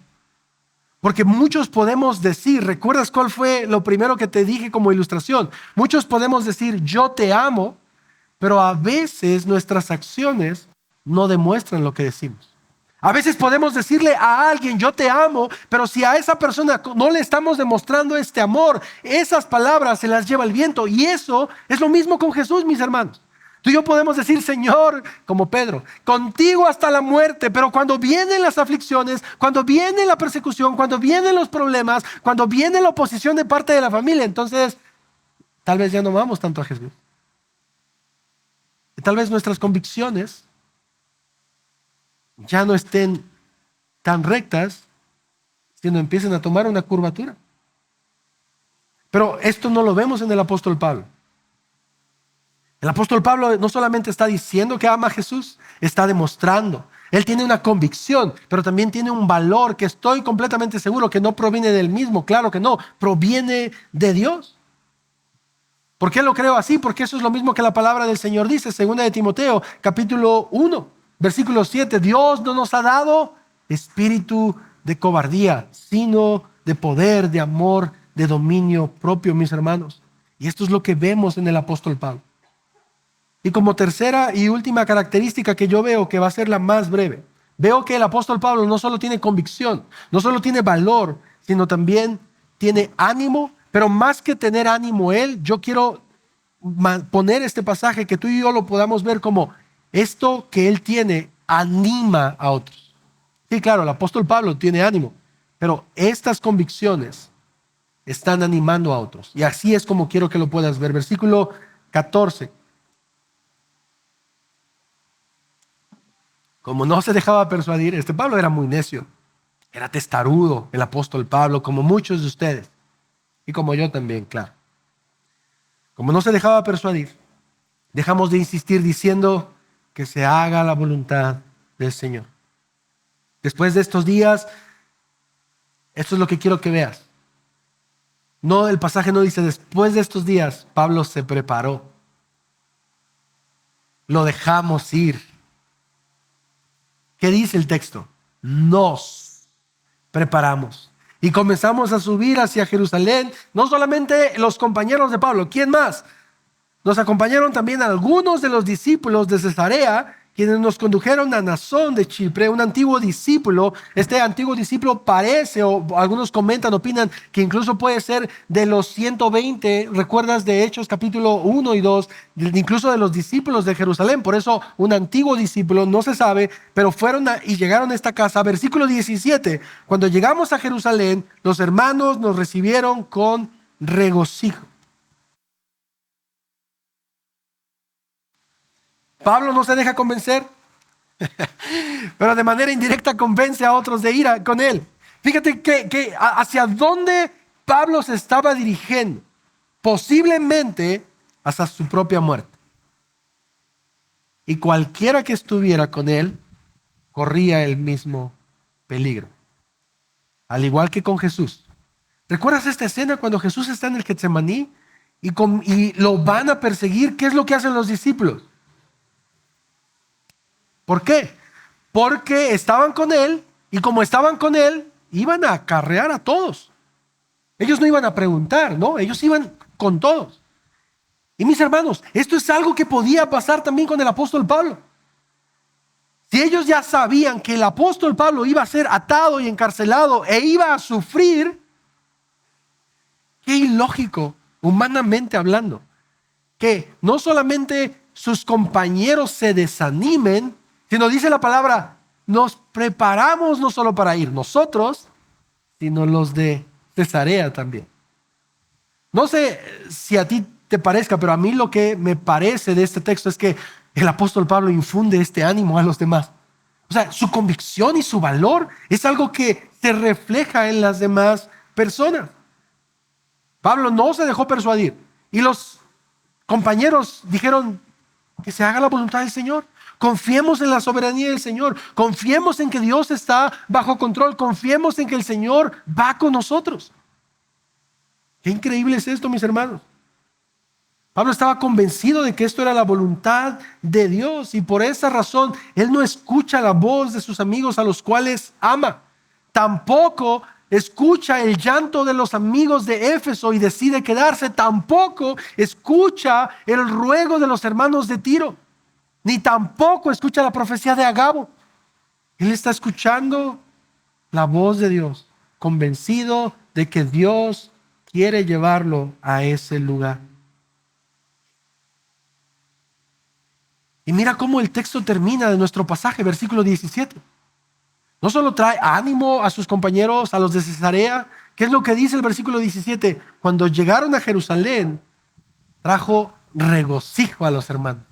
Porque muchos podemos decir, ¿recuerdas cuál fue lo primero que te dije como ilustración? Muchos podemos decir, yo te amo, pero a veces nuestras acciones no demuestran lo que decimos. A veces podemos decirle a alguien, yo te amo, pero si a esa persona no le estamos demostrando este amor, esas palabras se las lleva el viento. Y eso es lo mismo con Jesús, mis hermanos. Tú y yo podemos decir, Señor, como Pedro, contigo hasta la muerte, pero cuando vienen las aflicciones, cuando viene la persecución, cuando vienen los problemas, cuando viene la oposición de parte de la familia, entonces tal vez ya no amamos tanto a Jesús. Y tal vez nuestras convicciones ya no estén tan rectas, sino empiecen a tomar una curvatura. Pero esto no lo vemos en el apóstol Pablo. El apóstol Pablo no solamente está diciendo que ama a Jesús, está demostrando. Él tiene una convicción, pero también tiene un valor que estoy completamente seguro que no proviene del mismo. Claro que no, proviene de Dios. ¿Por qué lo creo así? Porque eso es lo mismo que la palabra del Señor dice, 2 de Timoteo, capítulo 1, versículo 7. Dios no nos ha dado espíritu de cobardía, sino de poder, de amor, de dominio propio, mis hermanos. Y esto es lo que vemos en el apóstol Pablo. Y como tercera y última característica que yo veo, que va a ser la más breve, veo que el apóstol Pablo no solo tiene convicción, no solo tiene valor, sino también tiene ánimo, pero más que tener ánimo él, yo quiero poner este pasaje que tú y yo lo podamos ver como esto que él tiene anima a otros. Sí, claro, el apóstol Pablo tiene ánimo, pero estas convicciones están animando a otros. Y así es como quiero que lo puedas ver. Versículo 14. Como no se dejaba persuadir, Pablo era muy necio, era testarudo, el apóstol Pablo, como muchos de ustedes, y como yo también, claro. Como no se dejaba persuadir, dejamos de insistir diciendo que se haga la voluntad del Señor. Después de estos días, esto es lo que quiero que veas. No, el pasaje no dice, después de estos días, Pablo se preparó. Lo dejamos ir. ¿Qué dice el texto? Nos preparamos y comenzamos a subir hacia Jerusalén. No solamente los compañeros de Pablo, ¿quién más? Nos acompañaron también algunos de los discípulos de Cesarea, quienes nos condujeron a Nasón de Chipre, un antiguo discípulo. Este antiguo discípulo parece, o algunos comentan, opinan, que incluso puede ser de los 120, ¿recuerdas de Hechos capítulo 1 y 2? Incluso de los discípulos de Jerusalén. Por eso un antiguo discípulo, no se sabe, pero fueron y llegaron a esta casa. Versículo 17, cuando llegamos a Jerusalén, los hermanos nos recibieron con regocijo. Pablo no se deja convencer, pero de manera indirecta convence a otros de ir con él. Fíjate que hacia dónde Pablo se estaba dirigiendo, posiblemente hasta su propia muerte. Y cualquiera que estuviera con él corría el mismo peligro, al igual que con Jesús. ¿Recuerdas esta escena cuando Jesús está en el Getsemaní y lo van a perseguir? ¿Qué es lo que hacen los discípulos? ¿Por qué? Porque estaban con él y como estaban con él, iban a acarrear a todos. Ellos no iban a preguntar, ¿no? Ellos iban con todos. Y mis hermanos, esto es algo que podía pasar también con el apóstol Pablo. Si ellos ya sabían que el apóstol Pablo iba a ser atado y encarcelado e iba a sufrir, qué ilógico, humanamente hablando, que no solamente sus compañeros se desanimen, sino dice la palabra, nos preparamos no solo para ir nosotros, sino los de Cesarea también. No sé si a ti te parezca, pero a mí lo que me parece de este texto es que el apóstol Pablo infunde este ánimo a los demás. O sea, su convicción y su valor es algo que se refleja en las demás personas. Pablo no se dejó persuadir y los compañeros dijeron que se haga la voluntad del Señor. Confiemos en la soberanía del Señor. Confiemos en que Dios está bajo control. Confiemos en que el Señor va con nosotros. Qué increíble es esto, mis hermanos. Pablo estaba convencido de que esto era la voluntad de Dios y por esa razón él no escucha la voz de sus amigos a los cuales ama. Tampoco escucha el llanto de los amigos de Éfeso y decide quedarse. Tampoco escucha el ruego de los hermanos de Tiro. Ni tampoco escucha la profecía de Agabo. Él está escuchando la voz de Dios, convencido de que Dios quiere llevarlo a ese lugar. Y mira cómo el texto termina de nuestro pasaje, versículo 17. No solo trae ánimo a sus compañeros, a los de Cesarea. ¿Qué es lo que dice el versículo 17? Cuando llegaron a Jerusalén, trajo regocijo a los hermanos.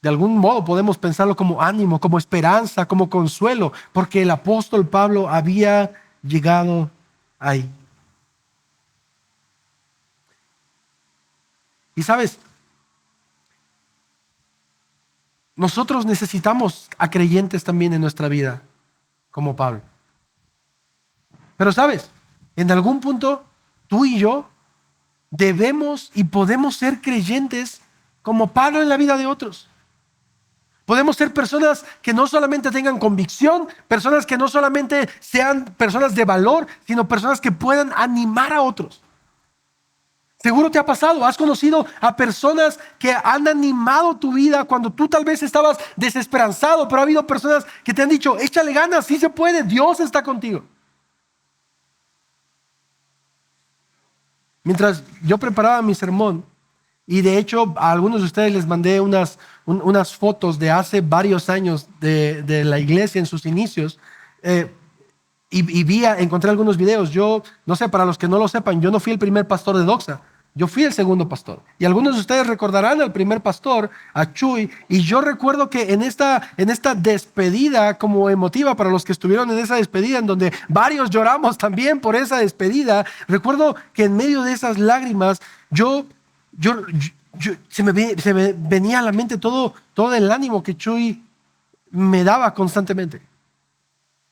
De algún modo podemos pensarlo como ánimo, como esperanza, como consuelo, porque el apóstol Pablo había llegado ahí. Y sabes, nosotros necesitamos a creyentes también en nuestra vida, como Pablo. Pero sabes, en algún punto tú y yo debemos y podemos ser creyentes como Pablo en la vida de otros. Podemos ser personas que no solamente tengan convicción, personas que no solamente sean personas de valor, sino personas que puedan animar a otros. Seguro te ha pasado, has conocido a personas que han animado tu vida cuando tú tal vez estabas desesperanzado, pero ha habido personas que te han dicho, échale ganas, sí se puede, Dios está contigo. Mientras yo preparaba mi sermón, y de hecho a algunos de ustedes les mandé unas fotos de hace varios años de la iglesia en sus inicios, y encontré algunos videos. Yo, no sé, para los que no lo sepan, yo no fui el primer pastor de Doxa. Yo fui el segundo pastor. Y algunos de ustedes recordarán al primer pastor, a Chuy. Y yo recuerdo que en esta despedida como emotiva para los que estuvieron en esa despedida, en donde varios lloramos también por esa despedida, recuerdo que en medio de esas lágrimas, se me venía a la mente todo el ánimo que Chuy me daba constantemente.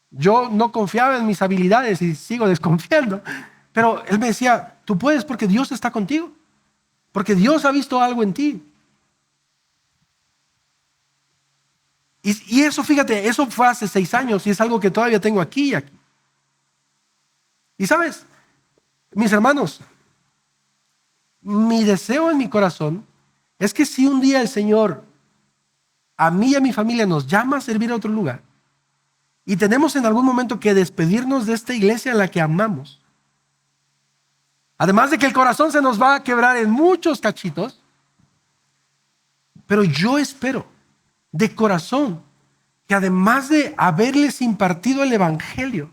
Yo no confiaba en mis habilidades y sigo desconfiando, pero él me decía, tú puedes porque Dios está contigo, porque Dios ha visto algo en ti. Y eso, fíjate, eso fue hace 6 años y es algo que todavía tengo aquí y aquí. Y sabes, mis hermanos, mi deseo en mi corazón es que si un día el Señor a mí y a mi familia nos llama a servir a otro lugar, y tenemos en algún momento que despedirnos de esta iglesia en la que amamos. Además de que el corazón se nos va a quebrar en muchos cachitos. Pero yo espero de corazón que además de haberles impartido el evangelio,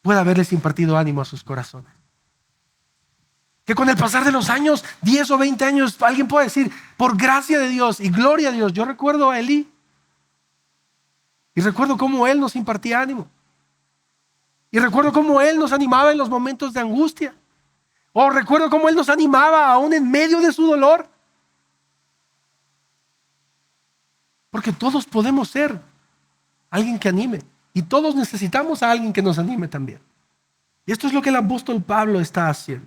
pueda haberles impartido ánimo a sus corazones. Que con el pasar de los años, 10 o 20 años, alguien pueda decir, por gracia de Dios y gloria a Dios. Yo recuerdo a Eli. Y recuerdo cómo Él nos impartía ánimo. Y recuerdo cómo Él nos animaba en los momentos de angustia. O recuerdo cómo Él nos animaba aún en medio de su dolor. Porque todos podemos ser alguien que anime. Y todos necesitamos a alguien que nos anime también. Y esto es lo que el apóstol Pablo está haciendo.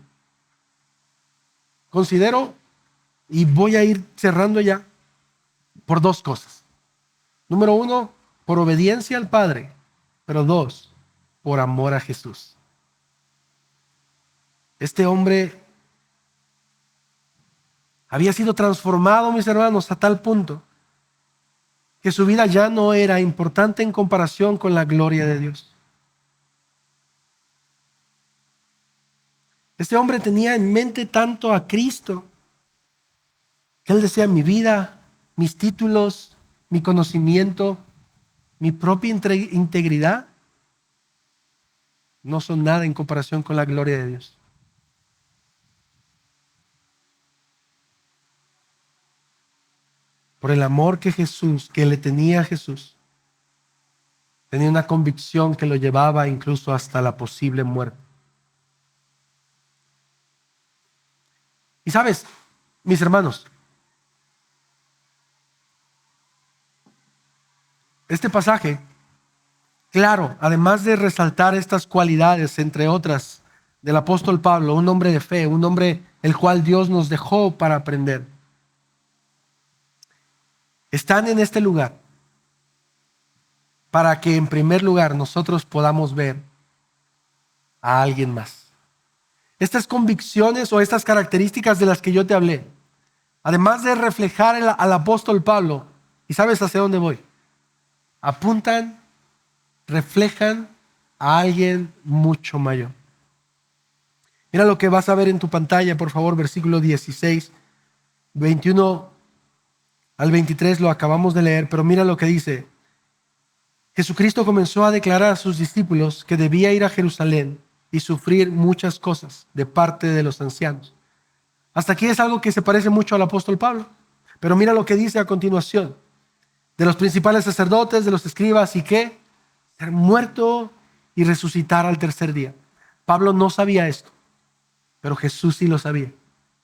Considero, y voy a ir cerrando ya, por 2 cosas. Número 1, por obediencia al Padre, pero 2, por amor a Jesús. Este hombre había sido transformado, mis hermanos, a tal punto que su vida ya no era importante en comparación con la gloria de Dios. Este hombre tenía en mente tanto a Cristo que él decía: mi vida, mis títulos, mi conocimiento, mi propia integridad no son nada en comparación con la gloria de Dios. Por el amor que le tenía a Jesús, tenía una convicción que lo llevaba incluso hasta la posible muerte. Y sabes, mis hermanos, este pasaje, claro, además de resaltar estas cualidades, entre otras, del apóstol Pablo, un hombre de fe, un hombre el cual Dios nos dejó para aprender, están en este lugar para que en primer lugar nosotros podamos ver a alguien más. Estas convicciones o estas características de las que yo te hablé, además de reflejar al apóstol Pablo, ¿y sabes hacia dónde voy? Apuntan, reflejan a alguien mucho mayor. Mira lo que vas a ver en tu pantalla, por favor, versículo 16, 21 al 23, lo acabamos de leer, pero mira lo que dice. Jesucristo comenzó a declarar a sus discípulos que debía ir a Jerusalén y sufrir muchas cosas de parte de los ancianos. Hasta aquí es algo que se parece mucho al apóstol Pablo, pero mira lo que dice a continuación. De los principales sacerdotes, de los escribas, y qué, ser muerto y resucitar al tercer día. Pablo no sabía esto, pero Jesús sí lo sabía.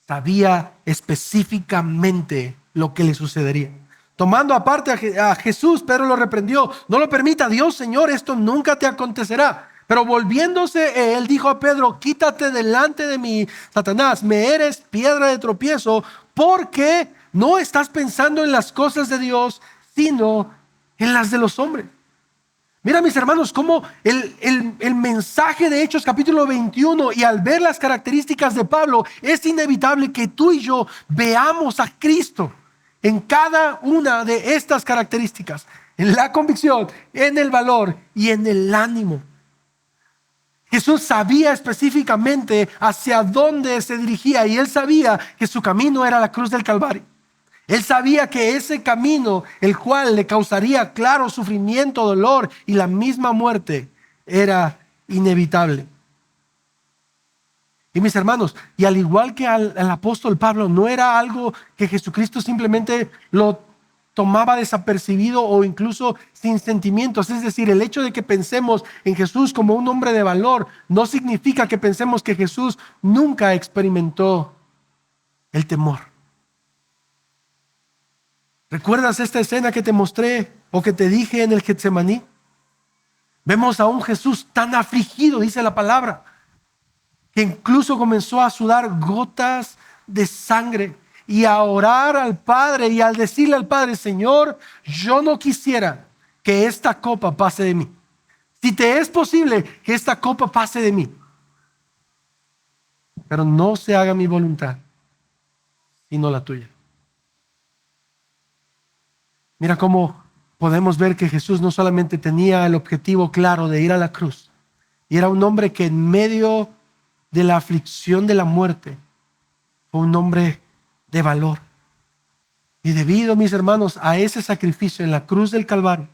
Sabía específicamente lo que le sucedería. Tomando aparte a Jesús, Pedro lo reprendió: no lo permita Dios, Señor, esto nunca te acontecerá. Pero volviéndose, él dijo a Pedro: quítate delante de mí, Satanás, me eres piedra de tropiezo, porque no estás pensando en las cosas de Dios, sino en las de los hombres. Mira, mis hermanos, cómo el mensaje de Hechos capítulo 21, y al ver las características de Pablo, es inevitable que tú y yo veamos a Cristo en cada una de estas características, en la convicción, en el valor y en el ánimo. Jesús sabía específicamente hacia dónde se dirigía, y él sabía que su camino era la cruz del Calvario. Él sabía que ese camino, el cual le causaría claro sufrimiento, dolor y la misma muerte, era inevitable. Y mis hermanos, y al igual que al apóstol Pablo, no era algo que Jesucristo simplemente lo tomaba desapercibido o incluso sin sentimientos. Es decir, el hecho de que pensemos en Jesús como un hombre de valor no significa que pensemos que Jesús nunca experimentó el temor. ¿Recuerdas esta escena que te mostré o que te dije en el Getsemaní? Vemos a un Jesús tan afligido, dice la palabra, que incluso comenzó a sudar gotas de sangre y a orar al Padre y al decirle al Padre: Señor, yo no quisiera que esta copa pase de mí. Si te es posible, que esta copa pase de mí, pero no se haga mi voluntad, sino la tuya. Mira cómo podemos ver que Jesús no solamente tenía el objetivo claro de ir a la cruz, y era un hombre que en medio de la aflicción de la muerte fue un hombre de valor. Y debido, mis hermanos, a ese sacrificio en la cruz del Calvario,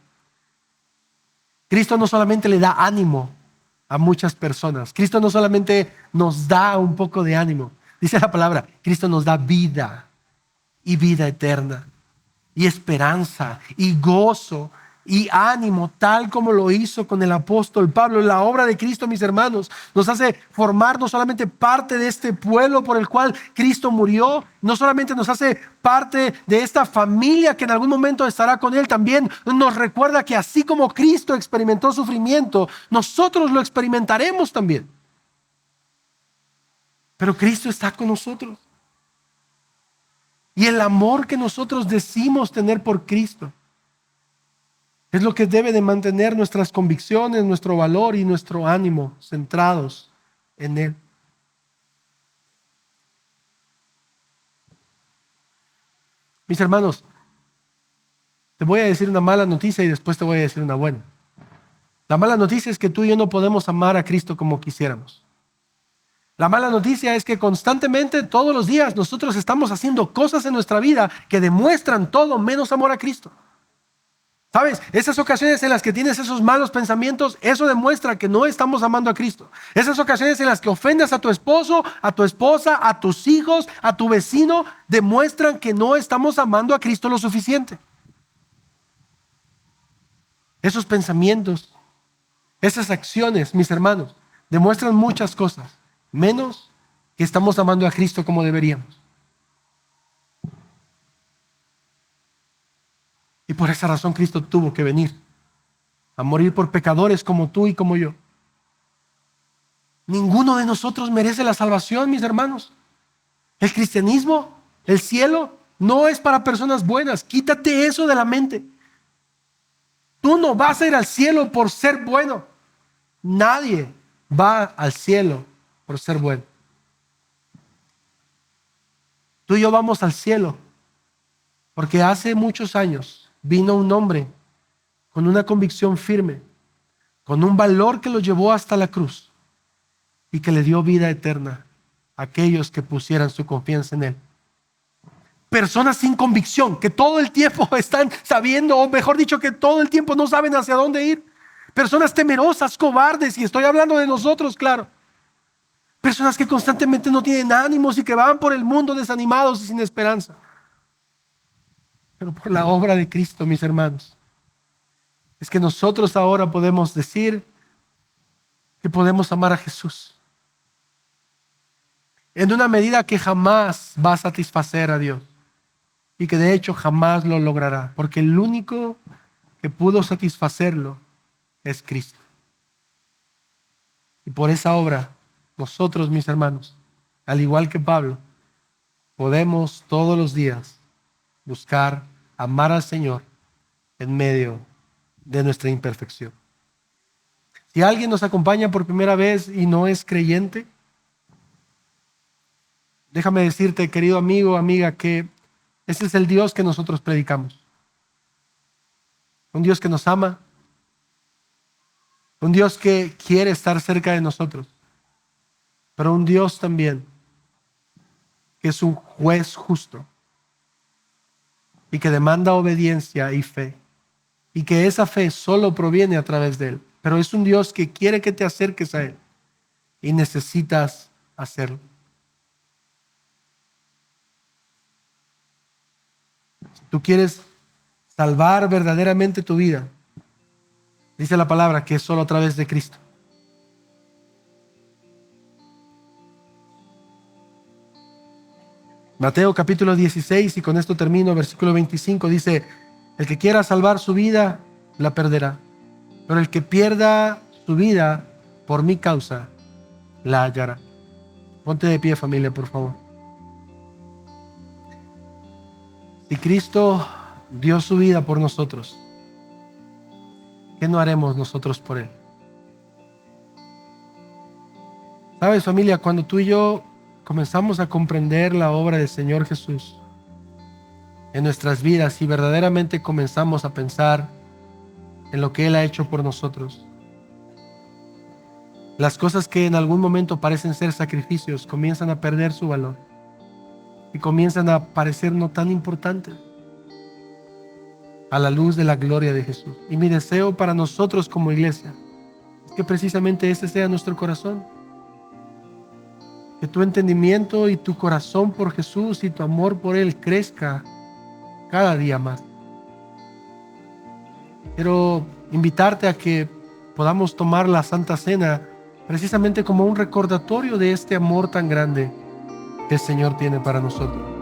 Cristo no solamente le da ánimo a muchas personas, Cristo no solamente nos da un poco de ánimo, dice la palabra, Cristo nos da vida y vida eterna, y esperanza, y gozo, y ánimo, tal como lo hizo con el apóstol Pablo. La obra de Cristo, mis hermanos, nos hace formar no solamente parte de este pueblo por el cual Cristo murió, no solamente nos hace parte de esta familia que en algún momento estará con Él, también nos recuerda que así como Cristo experimentó sufrimiento, nosotros lo experimentaremos también. Pero Cristo está con nosotros. Y el amor que nosotros decimos tener por Cristo es lo que debe de mantener nuestras convicciones, nuestro valor y nuestro ánimo centrados en Él. Mis hermanos, te voy a decir una mala noticia y después te voy a decir una buena. La mala noticia es que tú y yo no podemos amar a Cristo como quisiéramos. La mala noticia es que constantemente, todos los días, nosotros estamos haciendo cosas en nuestra vida que demuestran todo menos amor a Cristo. ¿Sabes? Esas ocasiones en las que tienes esos malos pensamientos, eso demuestra que no estamos amando a Cristo. Esas ocasiones en las que ofendes a tu esposo, a tu esposa, a tus hijos, a tu vecino, demuestran que no estamos amando a Cristo lo suficiente. Esos pensamientos, esas acciones, mis hermanos, demuestran muchas cosas, menos que estamos amando a Cristo como deberíamos. Y por esa razón Cristo tuvo que venir a morir por pecadores como tú y como yo. Ninguno de nosotros merece la salvación, mis hermanos. El cristianismo, el cielo, no es para personas buenas. Quítate eso de la mente. Tú no vas a ir al cielo por ser bueno. Nadie va al cielo por ser bueno. Tú y yo vamos al cielo porque hace muchos años vino un hombre con una convicción firme, con un valor que lo llevó hasta la cruz y que le dio vida eterna a aquellos que pusieran su confianza en Él. Personas sin convicción, que todo el tiempo están sabiendo, o mejor dicho, que todo el tiempo no saben hacia dónde ir. Personas temerosas, cobardes, y estoy hablando de nosotros, claro. Personas que constantemente no tienen ánimos y que van por el mundo desanimados y sin esperanza. Pero por la obra de Cristo, mis hermanos, es que nosotros ahora podemos decir que podemos amar a Jesús en una medida que jamás va a satisfacer a Dios y que de hecho jamás lo logrará, porque el único que pudo satisfacerlo es Cristo. Y por esa obra, nosotros, mis hermanos, al igual que Pablo, podemos todos los días buscar amar al Señor en medio de nuestra imperfección. Si alguien nos acompaña por primera vez y no es creyente, déjame decirte, querido amigo, amiga, que ese es el Dios que nosotros predicamos. Un Dios que nos ama, un Dios que quiere estar cerca de nosotros, pero un Dios también que es un juez justo y que demanda obediencia y fe, y que esa fe solo proviene a través de Él. Pero es un Dios que quiere que te acerques a Él y necesitas hacerlo. Si tú quieres salvar verdaderamente tu vida, dice la palabra que es solo a través de Cristo. Mateo capítulo 16, y con esto termino, versículo 25, dice: el que quiera salvar su vida, la perderá. Pero el que pierda su vida por mi causa, la hallará. Ponte de pie, familia, por favor. Si Cristo dio su vida por nosotros, ¿qué no haremos nosotros por Él? ¿Sabes, familia? Cuando tú y yo comenzamos a comprender la obra del Señor Jesús en nuestras vidas y verdaderamente comenzamos a pensar en lo que Él ha hecho por nosotros, las cosas que en algún momento parecen ser sacrificios comienzan a perder su valor y comienzan a parecer no tan importantes a la luz de la gloria de Jesús. Y mi deseo para nosotros como iglesia es que precisamente ese sea nuestro corazón. Que tu entendimiento y tu corazón por Jesús y tu amor por Él crezca cada día más. Quiero invitarte a que podamos tomar la Santa Cena precisamente como un recordatorio de este amor tan grande que el Señor tiene para nosotros.